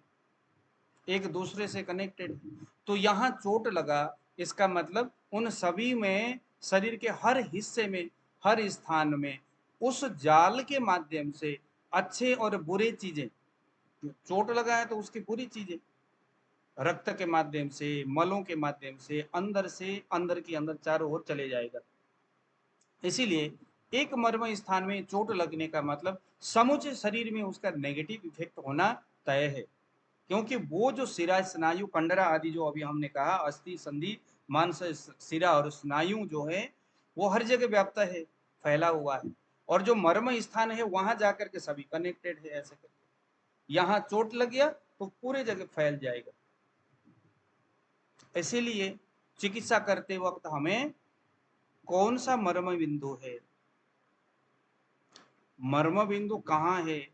S1: एक दूसरे से कनेक्टेड है। तो यहाँ चोट लगा, इसका मतलब उन सभी में शरीर के हर हिस्से में, हर स्थान में उस जाल के माध्यम से अच्छे और बुरे चीजें, चोट लगा है तो उसकी बुरी चीजें रक्त के माध्यम से, मलों के माध्यम से अंदर की अंदर चारों ओर चले जाएगा। इसीलिए एक मर्म स्थान में चोट लगने का मतलब समूचे शरीर में उसका नेगेटिव इफेक्ट होना तय है, क्योंकि वो जो शिरा स्नायु कंडरा आदि जो अभी हमने कहा, अस्थि संधि मांस शिरा और स्नायु जो है वो हर जगह व्याप्त है, फैला हुआ है, और जो मर्म स्थान है वहां जाकर के सभी कनेक्टेड है। ऐसे करके यहाँ चोट लग गया तो पूरे जगह फैल जाएगा। इसीलिए चिकित्सा करते वक्त हमें कौन सा मर्म बिंदु है, मर्म बिंदु कहाँ है,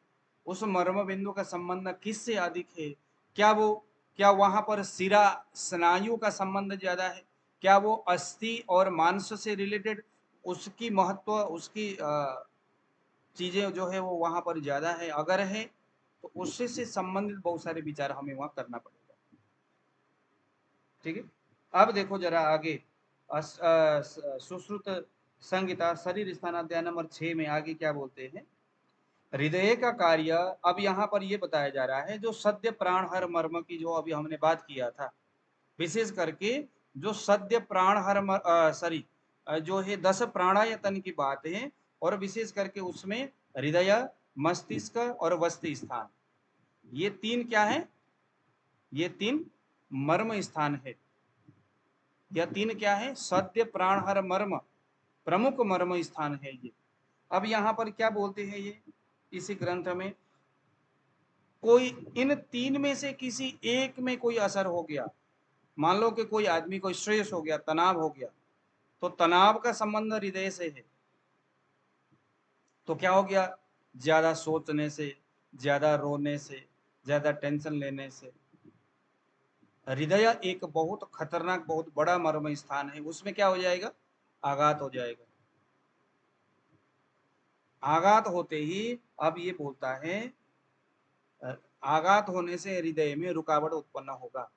S1: उस मर्म बिंदु का संबंध किससे अधिक है, क्या वहां पर शिरा स्नायु का संबंध ज्यादा है, क्या वो अस्थि और मांस से रिलेटेड उसकी महत्व, उसकी चीजें जो है वो वहां पर ज्यादा है, अगर है तो उससे से संबंधित बहुत सारे विचार हमें वहां करना पड़ेगा। ठीक है, अब देखो जरा आगे सुश्रुत संहिता शरीर स्थान अध्याय नंबर 6 में आगे क्या बोलते हैं। हृदय का कार्य अब यहाँ पर ये बताया जा रहा है, जो सद्य प्राण हर मर्म की जो अभी हमने बात किया था, विशेष करके जो सद्य प्राण हर जो है 10 प्राणायतन की बात है, और विशेष करके उसमें हृदय, मस्तिष्क और वस्ति स्थान, ये तीन क्या है, ये तीन मर्म स्थान है। यह तीन क्या है, सद्य प्राण हर मर्म, प्रमुख मर्म स्थान है ये। अब यहाँ पर क्या बोलते हैं ये इसी ग्रंथ में, कोई इन तीन में से किसी एक में कोई असर हो गया, मान लो कि कोई आदमी को स्ट्रेस हो गया, तनाव हो गया, तो तनाव का संबंध हृदय से है, तो क्या हो गया, ज्यादा सोचने से, ज्यादा रोने से, ज्यादा टेंशन लेने से। हृदय एक बहुत खतरनाक, बहुत बड़ा मर्म स्थान है, उसमें क्या हो जाएगा, आघात हो जाएगा। आघात होते ही अब ये बोलता है, आघात होने से हृदय में रुकावट उत्पन्न होगा।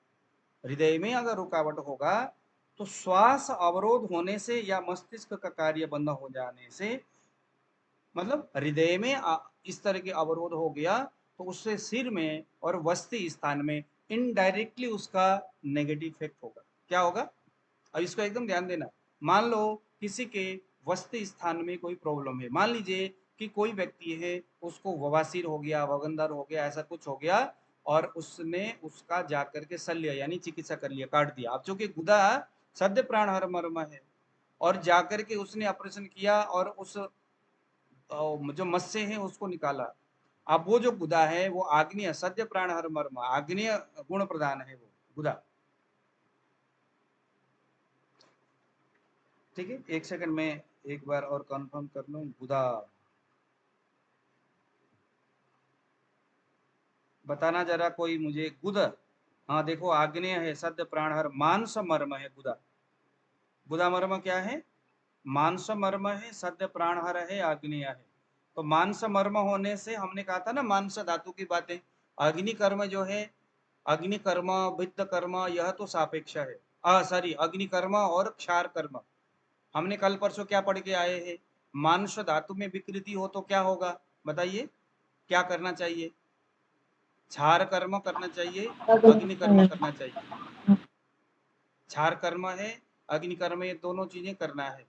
S1: हृदय में अगर रुकावट होगा तो श्वास अवरोध होने से या मस्तिष्क का कार्य बंद हो जाने से, मतलब हृदय में इस तरह के अवरोध हो गया तो उससे सिर में और वस्ती स्थान में इनडायरेक्टली उसका नेगेटिव इफेक्ट होगा। क्या होगा, अब इसको एकदम ध्यान देना। मान लो किसी के वस्ती स्थान में कोई प्रॉब्लम है, मान लीजिए कि कोई व्यक्ति है उसको बवासीर हो गया, वगंदर हो गया, ऐसा कुछ हो गया, और उसने उसका जाकर के शल्य यानी चिकित्सा कर लिया, काट दिया। अब चूंकि गुदा सद्य प्राण हर मर्म है, और जाकर के उसने ऑपरेशन किया और उस जो मत्स्य है उसको निकाला। अब वो जो गुदा है वो आग्नेय सद्य प्राण हर मर्म, आग्नेय गुण प्रधान है वो गुदा। ठीक है, एक सेकंड में एक बार और कंफर्म कर लूं, गुदा बताना जरा कोई मुझे, गुद, हाँ देखो आग्नेय है, सद्य प्राण हर, मांस मर्म है गुदा। गुदा मर्म क्या है, मांस मर्म है, सद्य प्राण हर है, आग्नेय है। तो मांस मर्म होने से हमने कहा था ना मांस धातु की बातें, अग्नि कर्म जो है, अग्नि कर्म, वित्त कर्म, यह तो सापेक्ष है, सॉरी अग्नि कर्म और क्षार कर्म। हमने कल परसों क्या पढ़ के आए हैं, मांस धातु में विकृति हो तो क्या होगा, बताइए क्या करना चाहिए, क्षार कर्म करना चाहिए, अग्नि कर्म करना चाहिए। क्षार कर्म है, अग्नि कर्म, ये दोनों चीजें करना है।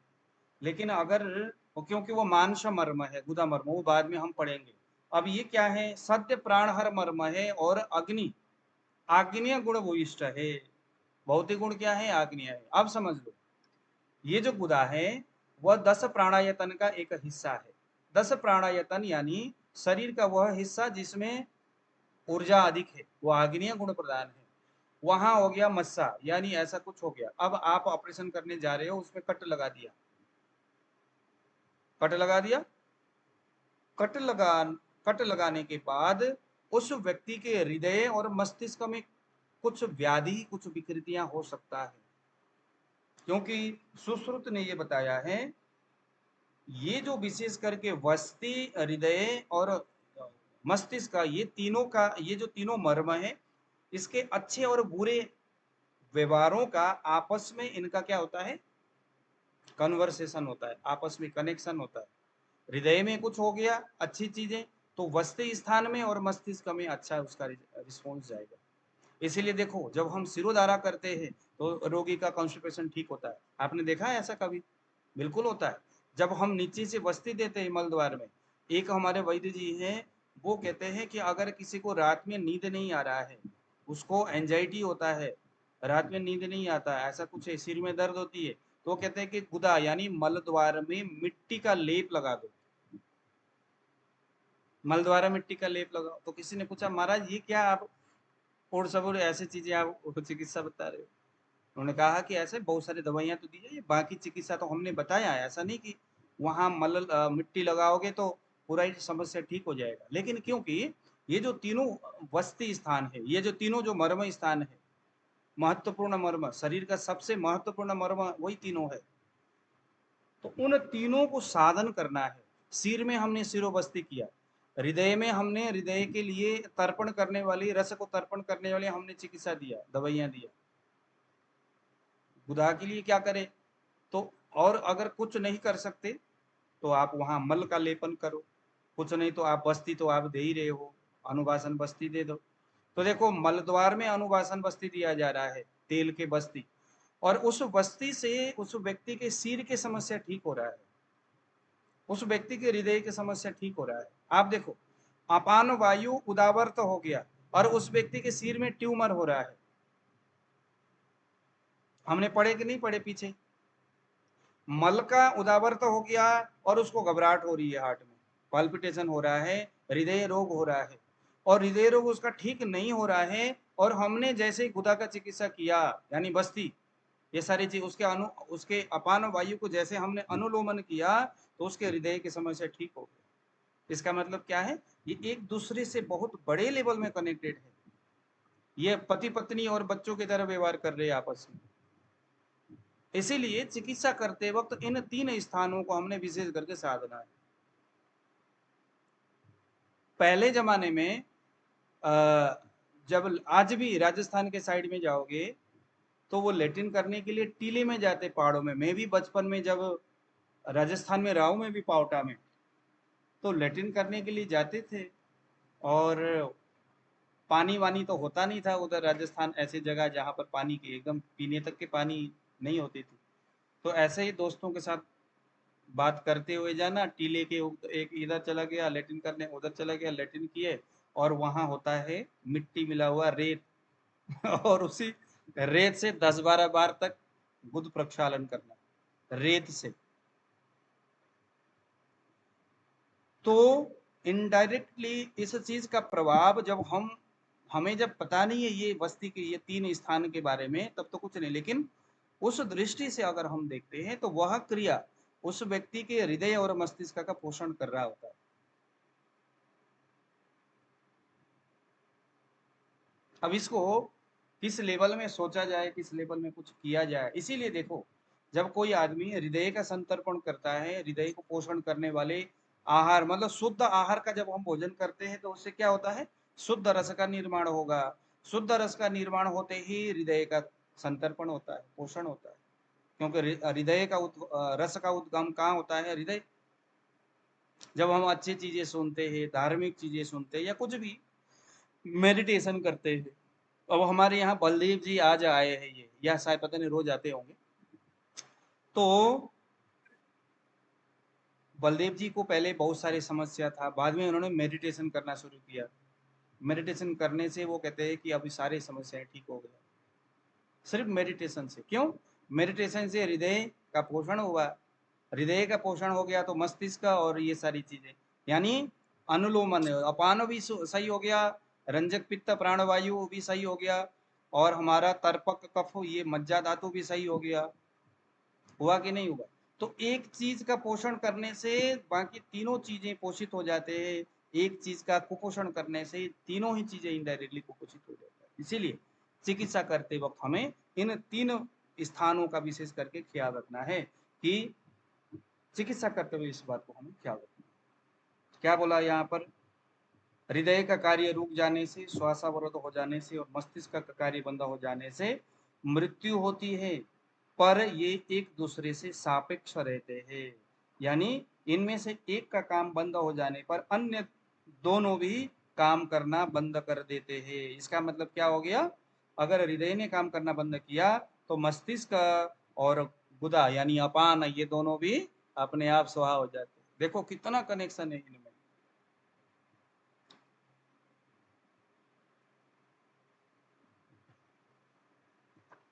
S1: लेकिन अगर क्योंकि वो मांस मर्म है, गुदा मर्म, वो बाद में हम पढ़ेंगे। अब ये क्या है, सद्य प्राण हर मर्म है और अग्नि आग्नेय गुण भूयिष्ठ है, भौतिक गुण क्या है, आग्नेय है। अब समझ लो, ये जो गुदा है वह 10 प्राणायतन का एक हिस्सा है। 10 प्राणायतन यानी शरीर का वह हिस्सा जिसमें ऊर्जा अधिक है, वो आग्नेय गुण प्रदान है। वहां हो गया मस्सा, यानी ऐसा कुछ हो गया, अब आप ऑपरेशन करने जा रहे हो, उसमें कट लगा दिया, कट लगा दिया, कट कट लगाने के बाद उस व्यक्ति के हृदय और मस्तिष्क में कुछ व्याधि, कुछ विकृतियां हो सकता है, क्योंकि सुश्रुत ने ये बताया है, ये जो विशेष करके वस्ती, हृदय और मस्तिष्क का, ये जो तीनों मर्म है, इसके अच्छे और बुरे व्यवहारों का आपस में इनका क्या होता है, कन्वर्सेशन होता है, आपस में कनेक्शन होता है। हृदय में कुछ हो गया अच्छी चीजें, तो वस्ती स्थान में और मस्तिष्क में अच्छा उसका रिस्पॉन्स जाएगा। इसीलिए देखो, जब हम सिरोधारा करते हैं तो रोगी का कॉन्स्टिपेशन ठीक होता है। आपने देखा है ऐसा कभी? बिल्कुल होता है। जब हम नीचे से वस्ती देते हैं मल द्वार में, एक हमारे वैद्य जी हैं, वो कहते हैं कि अगर किसी को रात में नींद नहीं आ रहा है, उसको एंजाइटी होता है, रात में नींद नहीं आता, ऐसा कुछ है, सिर में दर्द होती है, तो कहते हैं कि गुदा यानी मल द्वार में मिट्टी का लेप लगा दो, मल द्वारा मिट्टी का लेप लगाओ। तो किसी ने पूछा, महाराज ये क्या आप और सब ऐसी चीजें आप चिकित्सा बता रहे हो? उन्होंने कहा कि ऐसे बहुत सारी दवाइयां तो दी जाइए, बाकी चिकित्सा तो हमने बताया है, ऐसा नहीं कि वहां मिट्टी लगाओगे तो पूरा ही समस्या ठीक हो जाएगा। लेकिन क्योंकि ये जो तीनों वस्ती स्थान है, ये जो तीनों जो मर्म स्थान है, महत्वपूर्ण मर्म, शरीर का सबसे महत्वपूर्ण मर्म वही तीनों है, तो उन तीनों को साधन करना है। सिर में हमने सिरोबस्ती किया, हृदय में हमने हृदय के लिए तर्पण करने वाली, रस को तर्पण करने वाली हमने चिकित्सा दिया, दवाइयां दिया। गुदा के लिए क्या करें? तो और अगर कुछ नहीं कर सकते तो आप वहां मल का लेपन करो, कुछ नहीं तो आप बस्ती तो आप दे ही रहे हो, अनुवासन बस्ती दे दो। तो देखो, मल द्वार में अनुवासन बस्ती दिया जा रहा है, तेल के बस्ती, और उस बस्ती से उस व्यक्ति के सिर की समस्या ठीक हो रहा है, उस व्यक्ति के हृदय की समस्या ठीक हो रहा है। आप देखो, अपान वायु उदावर्त हो गया और उस व्यक्ति के सिर में ट्यूमर हो रहा है। हमने पढ़े कि नहीं पढ़े पीछे? मल का उदावर्त हो गया और उसको घबराहट हो रही है, हार्ट में पाल्पिटेशन हो रहा है, हृदय रोग हो रहा है, और हृदय रोग उसका ठीक नहीं हो रहा है, और हमने जैसे ही गुदा का चिकित्सा किया, यानी बस्ती, ये सारी चीज उसके अपान वायु को जैसे हमने अनुलोमन किया, तो उसके हृदय की समस्या ठीक हो गई। इसका मतलब क्या है? ये एक दूसरे से बहुत बड़े लेवल में कनेक्टेड है। ये पति पत्नी और बच्चों की तरह व्यवहार कर रहे हैं आपस में। इसीलिए चिकित्सा करते वक्त इन तीन स्थानों को हमने विशेष करके साधना है। पहले जमाने में जब आज भी राजस्थान के साइड में जाओगे तो वो लेटिन करने के लिए टीले में जाते, पहाड़ों में। मैं भी बचपन में जब राजस्थान में रहा हूं, मैं भी पावटा में, तो लेटिन करने के लिए जाते थे, और पानी वानी तो होता नहीं था उधर राजस्थान, ऐसी जगह जहाँ पर पानी की एकदम पीने तक के पानी नहीं होती थी। तो ऐसे ही दोस्तों के साथ बात करते हुए जाना, टीले के एक इधर चला गया लेटिन करने, उधर चला गया लेटिन किए, और वहां होता है मिट्टी मिला हुआ रेत और उसी रेत से 10-12 बार तक गुद प्रक्षालन करना रेत से। तो इनडायरेक्टली इस चीज का प्रभाव जब हमें जब पता नहीं है ये बस्ती के ये तीन स्थान के बारे में, तब तो कुछ नहीं, लेकिन उस दृष्टि से अगर हम देखते हैं तो वह क्रिया उस व्यक्ति के हृदय और मस्तिष्क का पोषण कर रहा होता है। अब इसको किस लेवल में सोचा जाए, किस लेवल में कुछ किया जाए। इसीलिए देखो, जब कोई आदमी हृदय का संतर्पण करता है, हृदय को पोषण करने वाले आहार, मतलब शुद्ध आहार का जब हम भोजन करते हैं, तो उससे क्या होता है? शुद्ध रस का निर्माण होगा। शुद्ध रस का निर्माण होते ही हृदय का संतर्पण होता है, पोषण होता है, क्योंकि हृदय का रस का उद्गम कहाँ होता है? हृदय। जब हम अच्छी चीजें सुनते हैं, धार्मिक चीजें सुनते हैं, या कुछ भी मेडिटेशन करते हैं। अब हमारे यहाँ बलदेव जी आज आए हैं, ये या शायद पता नहीं रोज आते होंगे। तो बलदेव जी को पहले बहुत सारी समस्या था, बाद में उन्होंने मेडिटेशन करना शुरू किया। मेडिटेशन करने से वो कहते हैं कि अभी सारी समस्याएं ठीक हो गया, सिर्फ मेडिटेशन से। क्यों? मेडिटेशन से हृदय का पोषण हुआ, हृदय का पोषण हो गया तो मस्तिष्क और ये सारी चीजें, यानी अनुलोमन, अपान भी सही हो गया, रंजक पित्त प्राणवायु भी सही हो गया, और हमारा तर्पक कफ, ये मज्जा धातु भी सही हो गया। हुआ कि नहीं हुआ? तो एक चीज का पोषण करने से बाकी तीनों चीजें पोषित हो जाते हैं, एक चीज का कुपोषण करने से तीनों ही चीजें इनडायरेक्टली कुपोषित हो जाता है। इसीलिए चिकित्सा करते वक्त हमें इन 3 स्थानों का विशेष करके ख्याल रखना है कि चिकित्सा करते हुए इस बात को हमें ख्याल रखना है। क्या बोला यहाँ पर? हृदय का कार्य रुक जाने से, श्वासावरोध हो जाने से और मस्तिष्क का कार्य बंद हो जाने से मृत्यु होती है, पर ये एक दूसरे से सापेक्ष रहते हैं। यानी इनमें से एक का काम बंद हो जाने पर अन्य दोनों भी काम करना बंद कर देते हैं। इसका मतलब क्या हो गया? अगर हृदय ने काम करना बंद किया तो मस्तिष्क और गुदा यानी अपान ये दोनों भी अपने आप स्वाहा हो जाते हैं। देखो कितना कनेक्शन है इनमें।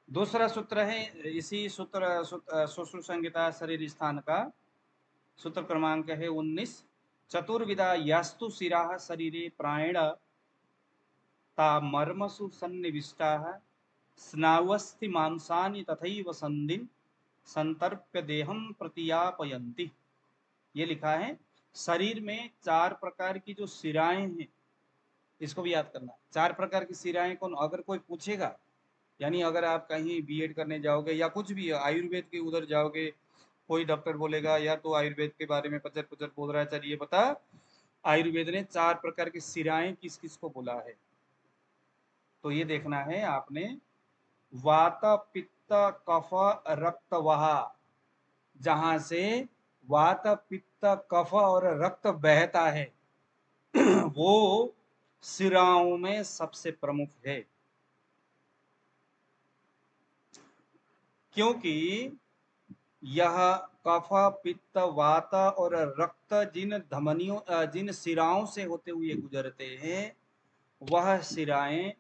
S1: दूसरा सूत्र है इसी सुश्रुत संहिता शरीर स्थान का सूत्र क्रमांक है 19। चतुर्विधा यास्तु शिराः शरीरे प्रायेण ता मर्मसु सन्निविष्टाः स्नावस्थि मांसानि तथैव संधिं संतर्प्य देहं प्रतियापयन्ति। ये लिखा है शरीर में 4 प्रकार की जो शिराएं हैं, इसको भी याद करना। 4 प्रकार की शिराएं कौन? अगर कोई पूछेगा, यानी अगर आप कहीं बीएड करने जाओगे या कुछ भी आयुर्वेद के उधर जाओगे, कोई डॉक्टर बोलेगा यार तो आयुर्वेद के बारे में पचर पुचर बोल रहा है, चलिए बता आयुर्वेद ने 4 प्रकार की शिराएं किस किस को बोला है। तो ये देखना है आपने, वात पित्त कफ रक्त वहा, जहां से वात पित्त कफ और रक्त बहता है वो शिराओं में सबसे प्रमुख है, क्योंकि यह कफ पित्त वात और रक्त जिन धमनियों जिन शिराओं से होते हुए गुजरते हैं, वह शिराएं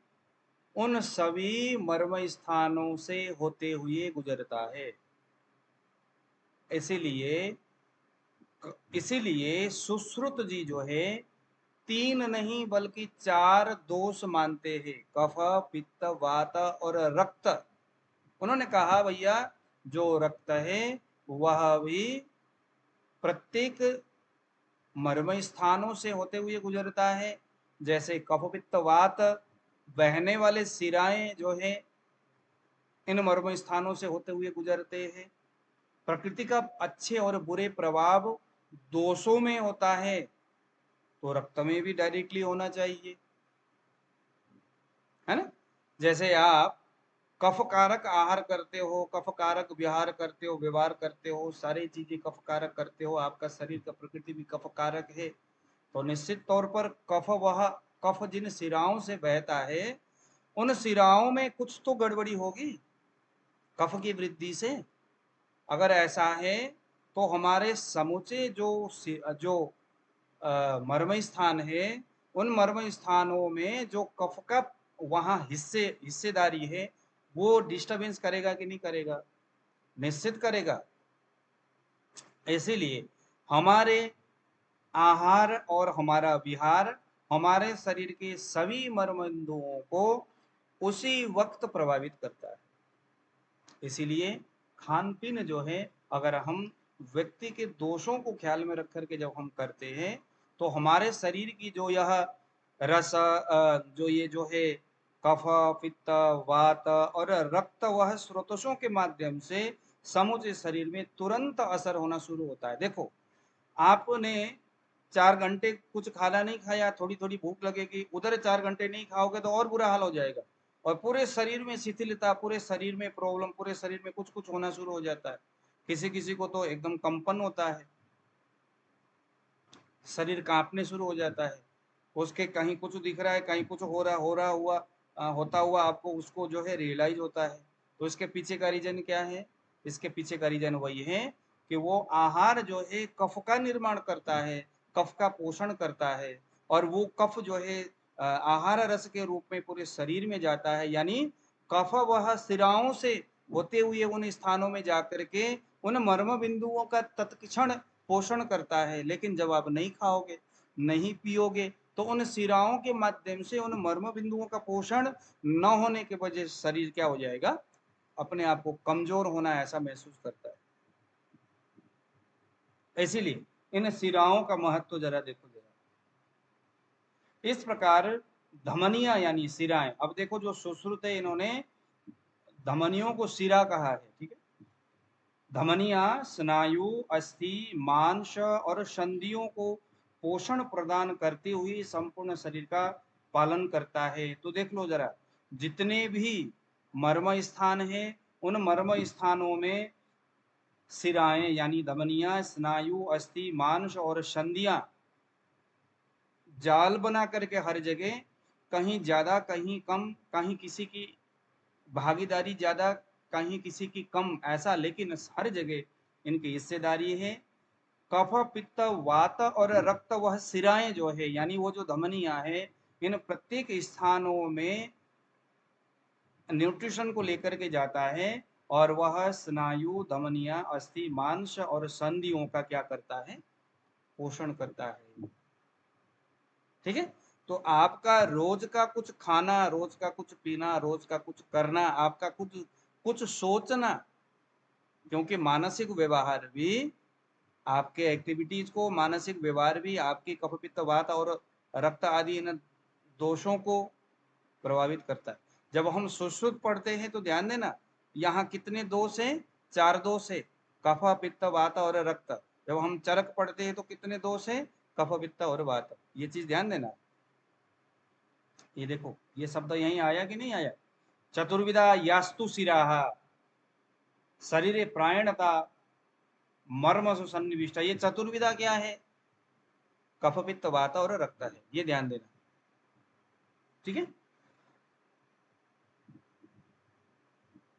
S1: उन सभी मर्म स्थानों से होते हुए गुजरता है। इसीलिए सुश्रुत जी जो है 3 नहीं बल्कि 4 दोष मानते हैं, कफ पित्त वात और रक्त। उन्होंने कहा भैया जो रक्त है वह भी प्रत्येक मर्म स्थानों से होते हुए गुजरता है। जैसे कफ पित्त वात बहने वाले शिराएं जो है इन मर्म स्थानों से होते हुए गुजरते हैं। प्रकृति का अच्छे और बुरे प्रभाव दोषों में होता है, तो रक्त में भी डायरेक्टली होना चाहिए, है ना। जैसे आप कफ कारक आहार करते हो, कफ कारक विहार करते हो, व्यवहार करते हो, सारी चीजें कफ कारक करते हो, आपका शरीर का प्रकृति भी कफ कारक है, तो निश्चित तौर पर कफ जिन शिराओं से बहता है उन शिराओं में कुछ तो गड़बड़ी होगी कफ की वृद्धि से। अगर ऐसा है तो हमारे समूचे जो मर्म स्थान है, उन मर्म स्थानों में जो कफ का वहां हिस्सेदारी है वो डिस्टरबेंस करेगा कि नहीं करेगा? निश्चित करेगा। इसीलिए हमारे आहार और हमारा विहार हमारे शरीर के सभी मर्मेंद्रियों को उसी वक्त प्रभावित करता है। इसीलिए खान पीन जो है, अगर हम व्यक्ति के दोषों को ख्याल में रख करके जब हम करते हैं तो हमारे शरीर की जो यह रस जो ये जो है कफ पित्त वात और रक्त, वह स्रोतों के माध्यम से समूचे शरीर में तुरंत असर होना शुरू होता है। देखो आपने 4 घंटे कुछ खाना नहीं खाया, थोड़ी थोड़ी भूख लगेगी, उधर 4 घंटे नहीं खाओगे तो और बुरा हाल हो जाएगा और पूरे शरीर में शिथिलता, पूरे शरीर में प्रॉब्लम, पूरे शरीर में कुछ कुछ होना शुरू हो जाता है। किसी किसी को तो एकदम कंपन होता है, शरीर कांपने शुरू हो जाता है, उसके कहीं कुछ दिख रहा है, कहीं कुछ होता हुआ आपको उसको जो है रियलाइज होता है। तो इसके पीछे का रीजन क्या है? इसके पीछे का रीजन वही है कि वो आहार जो है कफ का निर्माण करता है, कफ का पोषण करता है, और वो कफ जो है आहार रस के रूप में पूरे शरीर में जाता है। यानी कफ वह शिराओं से होते हुए उन स्थानों में जाकर के उन मर्म बिंदुओं का तत्क्षण पोषण करता है। लेकिन जब आप नहीं खाओगे, नहीं पियोगे, तो उन शिराओं के माध्यम से उन मर्म बिंदुओं का पोषण न होने के वजह से शरीर क्या हो जाएगा? अपने आप को कमजोर होना ऐसा महसूस करता है। इसीलिए इन शिराओं का महत्व जरा देखो जरा। इस प्रकार धमनियां यानी सिराएं, अब देखो जो सुश्रुत है इन्होंने धमनियों को सिरा कहा है, ठीक है। धमनियां स्नायु, अस्थि, मांस और संधियों को पोषण प्रदान करते हुए संपूर्ण शरीर का पालन करता है। तो देख लो जरा, जितने भी मर्म स्थान है उन मर्म स्थानों में सिराएं यानी धमनियां, स्नायु, अस्थि, मांस और संधियां जाल बना करके हर जगह, कहीं ज्यादा कहीं कम, कहीं किसी की भागीदारी ज्यादा कहीं किसी की कम, ऐसा, लेकिन हर जगह इनकी हिस्सेदारी है। कफ, पित्त, वात और रक्त वह सिराएं जो है यानी वो जो धमनियां है, इन प्रत्येक स्थानों में न्यूट्रिशन को लेकर के जाता है और वह स्नायु, धमनियां, अस्थि, मांस और संधियों का क्या करता है, पोषण करता है, ठीक है। तो आपका रोज का कुछ खाना, रोज का कुछ पीना, रोज का कुछ करना, आपका कुछ कुछ सोचना, क्योंकि मानसिक व्यवहार भी आपके एक्टिविटीज को, मानसिक व्यवहार भी आपके कफ, पित्त, वात और रक्त आदि इन दोषों को प्रभावित करता है। जब हम सुश्रुत पढ़ते हैं तो ध्यान देना, यहाँ कितने दोष हैं, 4 दोष है, कफ, पित्त, वात और रक्त। जब हम चरक पढ़ते हैं तो कितने दोष है, कफ, पित्त और वात। ये चीज ध्यान देना। ये देखो, ये शब्द यहीं आया कि नहीं आया, चतुर्विधा यास्तु सिराहा शरीरे प्रायणता मर्मसु सन्निविष्टा। ये चतुर्विधा क्या है, कफ, पित्त, वात और रक्त है, ये ध्यान देना, ठीक है।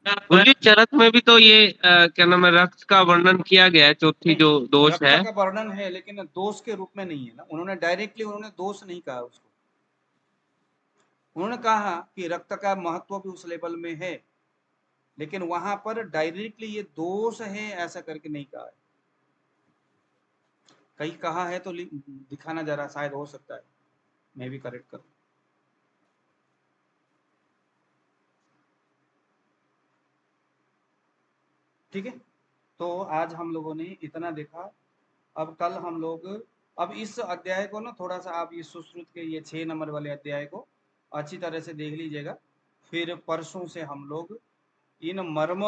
S8: गुरुजी चरक में भी तो ये क्या नाम है, रक्त का वर्णन किया गया है, चौथी जो दोष
S1: रक्त
S8: है।
S1: का वर्णन है लेकिन दोष के रूप में नहीं है ना, उन्होंने डायरेक्टली उन्होंने दोष नहीं कहा उसको, उन्होंने कहा कि रक्त का महत्व भी उस लेवल में है, लेकिन वहां पर डायरेक्टली ये दोष है ऐसा करके नहीं कहा है। कहीं कहा है तो दिखाना जरा, शायद हो सकता है मैं भी करेक्ट करूं। ठीक है, तो आज हम लोगों ने इतना देखा। अब कल हम लोग, अब इस अध्याय को ना थोड़ा सा आप ये सुश्रुत के ये 6 नंबर वाले अध्याय को अच्छी तरह से देख लीजिएगा। फिर परसों से हम लोग इन मर्म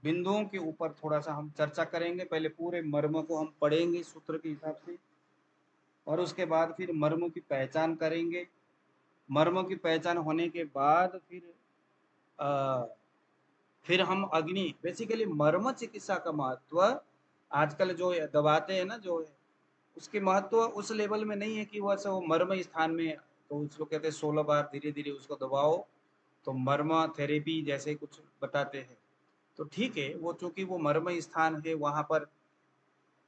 S1: बिंदुओं के ऊपर थोड़ा सा हम चर्चा करेंगे। पहले पूरे मर्म को हम पढ़ेंगे सूत्र के हिसाब से, और उसके बाद फिर मर्म की पहचान करेंगे। मर्म की पहचान होने के बाद फिर हम अग्नि, बेसिकली मर्म चिकित्सा का महत्व आजकल जो दबाते हैं ना, जो है उसके महत्व उस लेवल में नहीं है कि वह सब मर्म स्थान में, तो उसको कहते हैं 16 बार धीरे धीरे उसको दबाओ तो मर्म थेरेपी जैसे कुछ बताते हैं। तो ठीक है, वो चूंकि वो मर्म स्थान है वहां पर,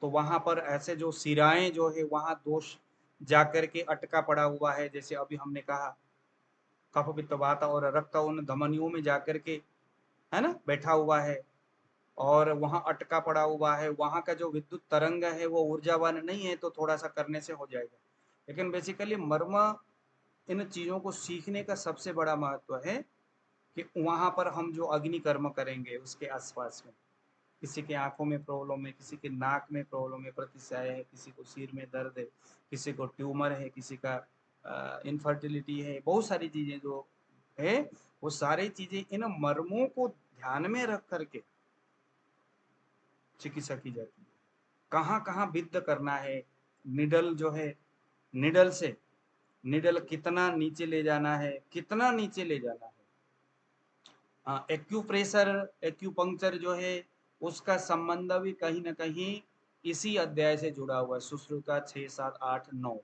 S1: तो वहां पर ऐसे जो सिराएं जो है वहां दोष जाकर के अटका पड़ा हुआ है। जैसे अभी हमने कहा कफ, पित्त, वात और रक्त उन धमनियों में जाकर के, है ना, बैठा हुआ है और वहां अटका पड़ा हुआ है। वहां का जो विद्युत तरंग है वो ऊर्जावान नहीं है, तो थोड़ा सा करने से हो जाएगा। लेकिन बेसिकली मर्म, इन चीजों को सीखने का सबसे बड़ा महत्व है कि वहां पर हम जो अग्नि कर्म करेंगे उसके आसपास में, किसी के आंखों में प्रॉब्लम है, किसी के नाक में प्रॉब्लम है, प्रतिसाय है, किसी को सिर में दर्द है, किसी को ट्यूमर है, किसी का इनफर्टिलिटी है, बहुत सारी चीजें जो है वो सारी चीजें इन मर्मों को ध्यान में रख करके चिकित्सा की जाती है। कहाँ कहाँ विद्ध करना है, निडल जो है, निडल से निडल कितना नीचे ले जाना है, कितना नीचे ले जाना है। एक्यूप्रेशर, एक्यूपंक्चर जो है उसका संबंध भी कहीं ना कहीं इसी अध्याय से जुड़ा हुआ है। सुश्रुत का 6, 7, 8, 9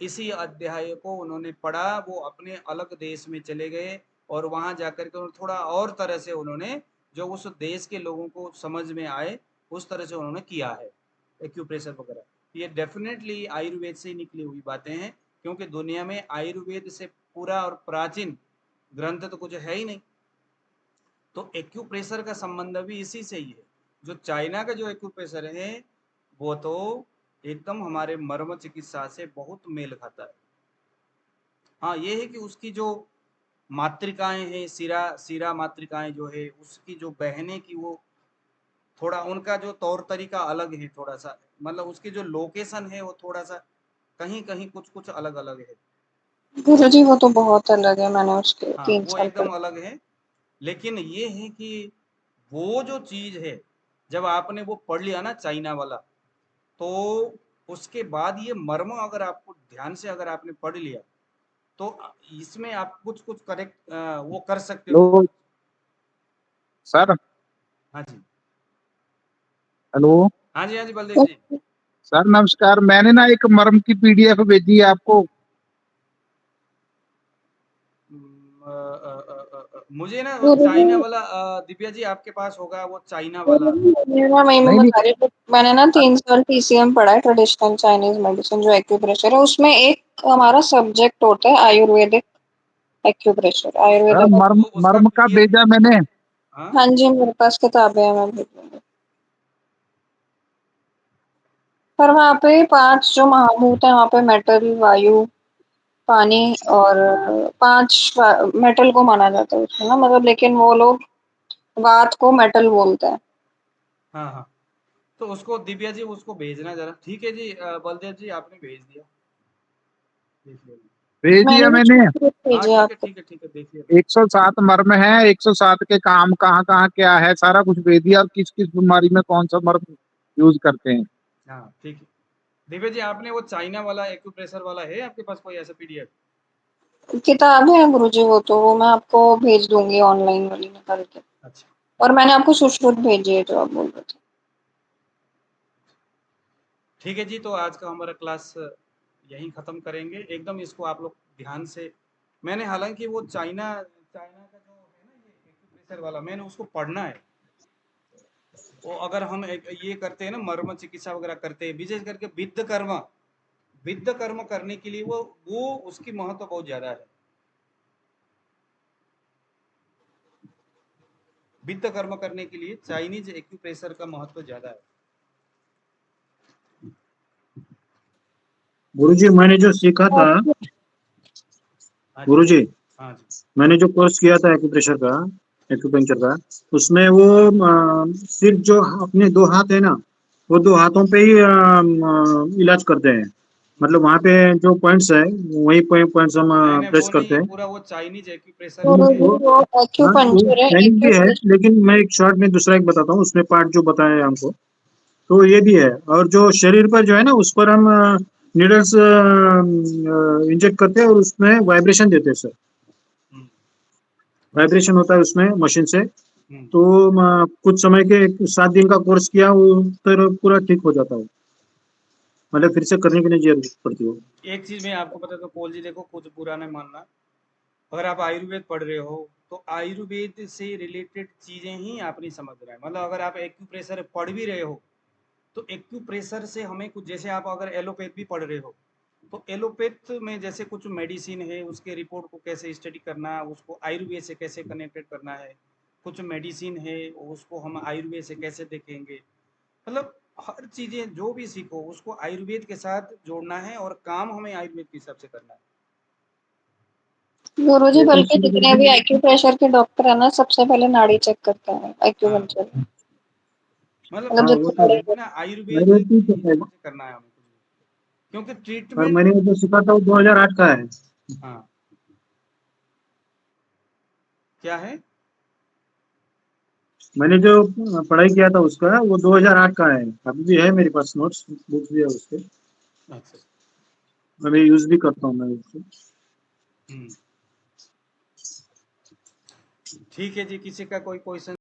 S1: इसी अध्याय को उन्होंने पढ़ा। वो अपने अलग देश में चले गए और वहां जाकर के थोड़ा और तरह से उन्होंने, जो उस देश के लोगों को समझ में आए उस तरह से उन्होंने किया है एक्यूप्रेशर वगैरह। ये डेफिनेटली आयुर्वेद से निकली हुई बातें हैं, क्योंकि दुनिया में आयुर्वेद से पूरा और प्राचीन ग्रंथ तो कुछ है ही नहीं। तो एक्यूप्रेशर का संबंध भी इसी से ही है। जो चाइना का जो एक्यूप्रेशर है वो तो एकदम हमारे मर्म चिकित्सा से बहुत मेल खाता है। हाँ, ये है कि उसकी जो मातृकाएं हैं, सिरा मातृकाएं जो है उसकी जो बहने की, वो थोड़ा उनका जो तौर तरीका अलग है, थोड़ा सा मतलब उसकी जो लोकेशन है वो थोड़ा सा कहीं-कहीं कुछ-कुछ अलग-अलग है।
S5: गुरुजी वो तो बहुत अलग है, मैंने उसके
S1: हाँ,
S5: 3
S1: वो
S5: साल
S1: एकदम
S5: पहले।
S1: अलग है। लेकिन ये है कि वो जो चीज़ है, जब आपने वो पढ़ लिया ना चाइना वाला, तो उसके बाद ये मर्म अगर आपको ध्यान से अगर आपने पढ़ लिया, तो इसमें आप कुछ-कुछ करेक्ट वो कर सकते हो।
S7: Hello sir.
S1: हाँ जी।
S7: हेलो
S1: हाँ जी, हाँ जी, बलदेव जी।
S7: सर, नमस्कार। मैंने ना एक मर्म की पीडीएफ भेजी है आपको।
S1: मुझे ना वो
S5: गुरुजी
S1: चाइना वाला दिव्या जी आपके पास होगा वो चाइना वाला।
S5: मैं
S7: नहीं नहीं
S5: बता रही हूँ, मैंने ना 3 साल TCM पढ़ा है, ट्रेडिशनल चाइनीज मेडिसिन जो एक्यूप्रेशर है, उसमें एक हमारा सब्जेक्ट होता है आयुर्वेदिक एक्यूप्रेशर,
S7: सर,
S5: आयुर्वेदिक।
S7: मर्म
S1: वो उसका
S7: मर्म का
S1: पीडीएफ
S7: भेजा मैंने।
S1: हाँ?
S5: हाँ जी, मेरे पास किताबें हैं, मैं भेजूंगी। पर वहाँ पे 5 जो महाभूत है, वहाँ पे मेटल, वायु, पानी और 5 मेटल को माना जाता है उसमें ना, मतलब, लेकिन वो लोग वात को मेटल बोलते हैं।
S1: हाँ, हाँ। तो उसको दिव्या जी उसको भेजना ज़रा। ठीक है जी बलदेव जी आपने भेज दिया। देख लिया।
S7: भेज
S5: मैंने
S7: दिया
S5: भी
S7: मैंने।
S5: छुट्टी
S1: हाँ,
S5: भेजी है
S1: ठीक है,
S5: आपको।
S1: ठीक है, ठीक है, देख लिया मैंने।
S7: 107 मर्म है, 107 के काम कहाँ कहाँ क्या है सारा कुछ भेज दिया, और किस किस बीमारी में कौन सा मर्म यूज करते हैं।
S1: हाँ, ठीक है। दिव्या जी आपने वो चाइना वाला एक्यूप्रेशर वाला है आपके पास कोई ऐसा पीडीएफ?
S5: किताबें हैं गुरुजी, वो मैं आपको भेज दूंगी ऑनलाइन वाली निकाल के।
S1: अच्छा।
S5: और मैंने आपको सुश्रुत भेजी है जो आप बोल रहे थे।
S1: ठीक है जी, तो आज का हमारा क्लास यहीं ख़त्म करेंगे। एकदम इसको आप लोग ध्यान से मैंने हालाँकि वो चाइना चाइना का जो है ना ये एक्यूप्रेशर वाला मैंने उसको पढ़ना है। वो अगर हम एक ये करते हैं ना मर्म चिकित्सा वगैरह करते हैं, विशेष करके विद्ध कर्म करने के लिए वो उसकी महत्व बहुत ज़्यादा है। विद्ध कर्म करने के लिए चाइनीज़ एक्यूप्रेशर का महत्व ज़्यादा है।
S6: गुरुजी मैंने जो सीखा था,
S1: हाँ जी,
S6: गुरुजी
S1: हाँ जी।
S6: मैंने जो कोर्स किया था एक्यूप्रेशर का, एक्यूपंक्चर का, उसमें वो सिर्फ जो अपने 2 हाथ है ना, वो 2 हाथों पे ही इलाज करते हैं। मतलब वहाँ पे जो पॉइंट्स है वही पॉइंट्स हम
S1: नहीं,
S6: प्रेस
S1: वो नहीं,
S6: करते
S1: ये
S6: हैं।
S1: पूरा वो चाइनीज़ एक्यूप्रेशर जो है।
S5: गुरुजी
S6: वो
S5: वो
S6: हाँ, वो
S5: एक्यूपंक्चर है,
S6: ट्रेनिंग भी है,
S5: एक्यूप्रेशर।
S6: लेकिन मैं एक शॉर्ट में दूसरा एक बताता हूँ, उसमें पार्ट जो बताया है हमको, तो ये भी है। और जो शरीर पर जो है ना, उस पर हम नीडल्स इंजेक्ट करते हैं और उसमें वाइब्रेशन देते हैं सर।
S1: हुँ,
S6: वाइब्रेशन होता है उसमें मशीन से।
S1: हुँ।
S6: तो कुछ समय के 7 दिन का कोर्स किया, वो फिर पूरा ठीक हो जाता है। मतलब फिर से करने की नहीं जरूरत पड़ती हो।
S1: एक चीज़ मैं आपको बताता हूँ कौल जी, देखो कुछ बुरा नहीं मानना। अगर आप आयुर्वेद पढ़ रहे हो, तो आयुर्वेद से रिलेटेड चीज़ें ही आप नहीं समझ रहे हैं। मतलब अगर आप एक्यूप्रेशर पढ़ भी रहे हो, तो एक्यूप्रेशर से हमें कुछ जैसे आप अगर एलोपैथ भी पढ़ रहे हो, तो एलोपैथ में जैसे कुछ मेडिसिन है, उसके रिपोर्ट को कैसे स्टडी करना है, उसको आयुर्वेद से कैसे कनेक्टेड करना है। कुछ मेडिसिन है, उसको हम आयुर्वेद से कैसे देखेंगे। मतलब हर चीज़ें जो भी सीखो, उसको आयुर्वेद के साथ जोड़ना है और काम हमें आयुर्वेद के हिसाब से करना है।
S5: गुरुजी
S6: ये तो
S5: बल्कि
S6: सुन
S5: जितने भी
S6: गुरुजी।
S5: एक्यूप्रेशर के डॉक्टर है ना, सबसे पहले नाड़ी चेक करते हैं
S1: हाँ,
S5: एक्यूपंक्चर में।
S1: मतलब
S5: मतलब
S6: हाँ वो
S5: जितने
S6: तो
S5: नाड़ी
S6: है,
S1: है ना आयुर्वेद
S6: आयुर्वेद भी
S1: के
S6: तो है।
S1: हिसाब से करना है हमें कुछ भी। क्योंकि
S6: और
S1: ट्रीटमेंट
S6: मैंने जो सीखा था वो 2008 का है।
S1: हाँ, क्या है?
S6: मैंने जो पढ़ाई किया था उसका वो 2008 का है। अभी भी है मेरे पास, नोट्स बुक्स भी है उसके।
S1: अच्छा।
S6: अभी यूज भी करता हूँ मैं उसको।
S1: हुँ। ठीक है जी, किसी का कोई क्वेश्चन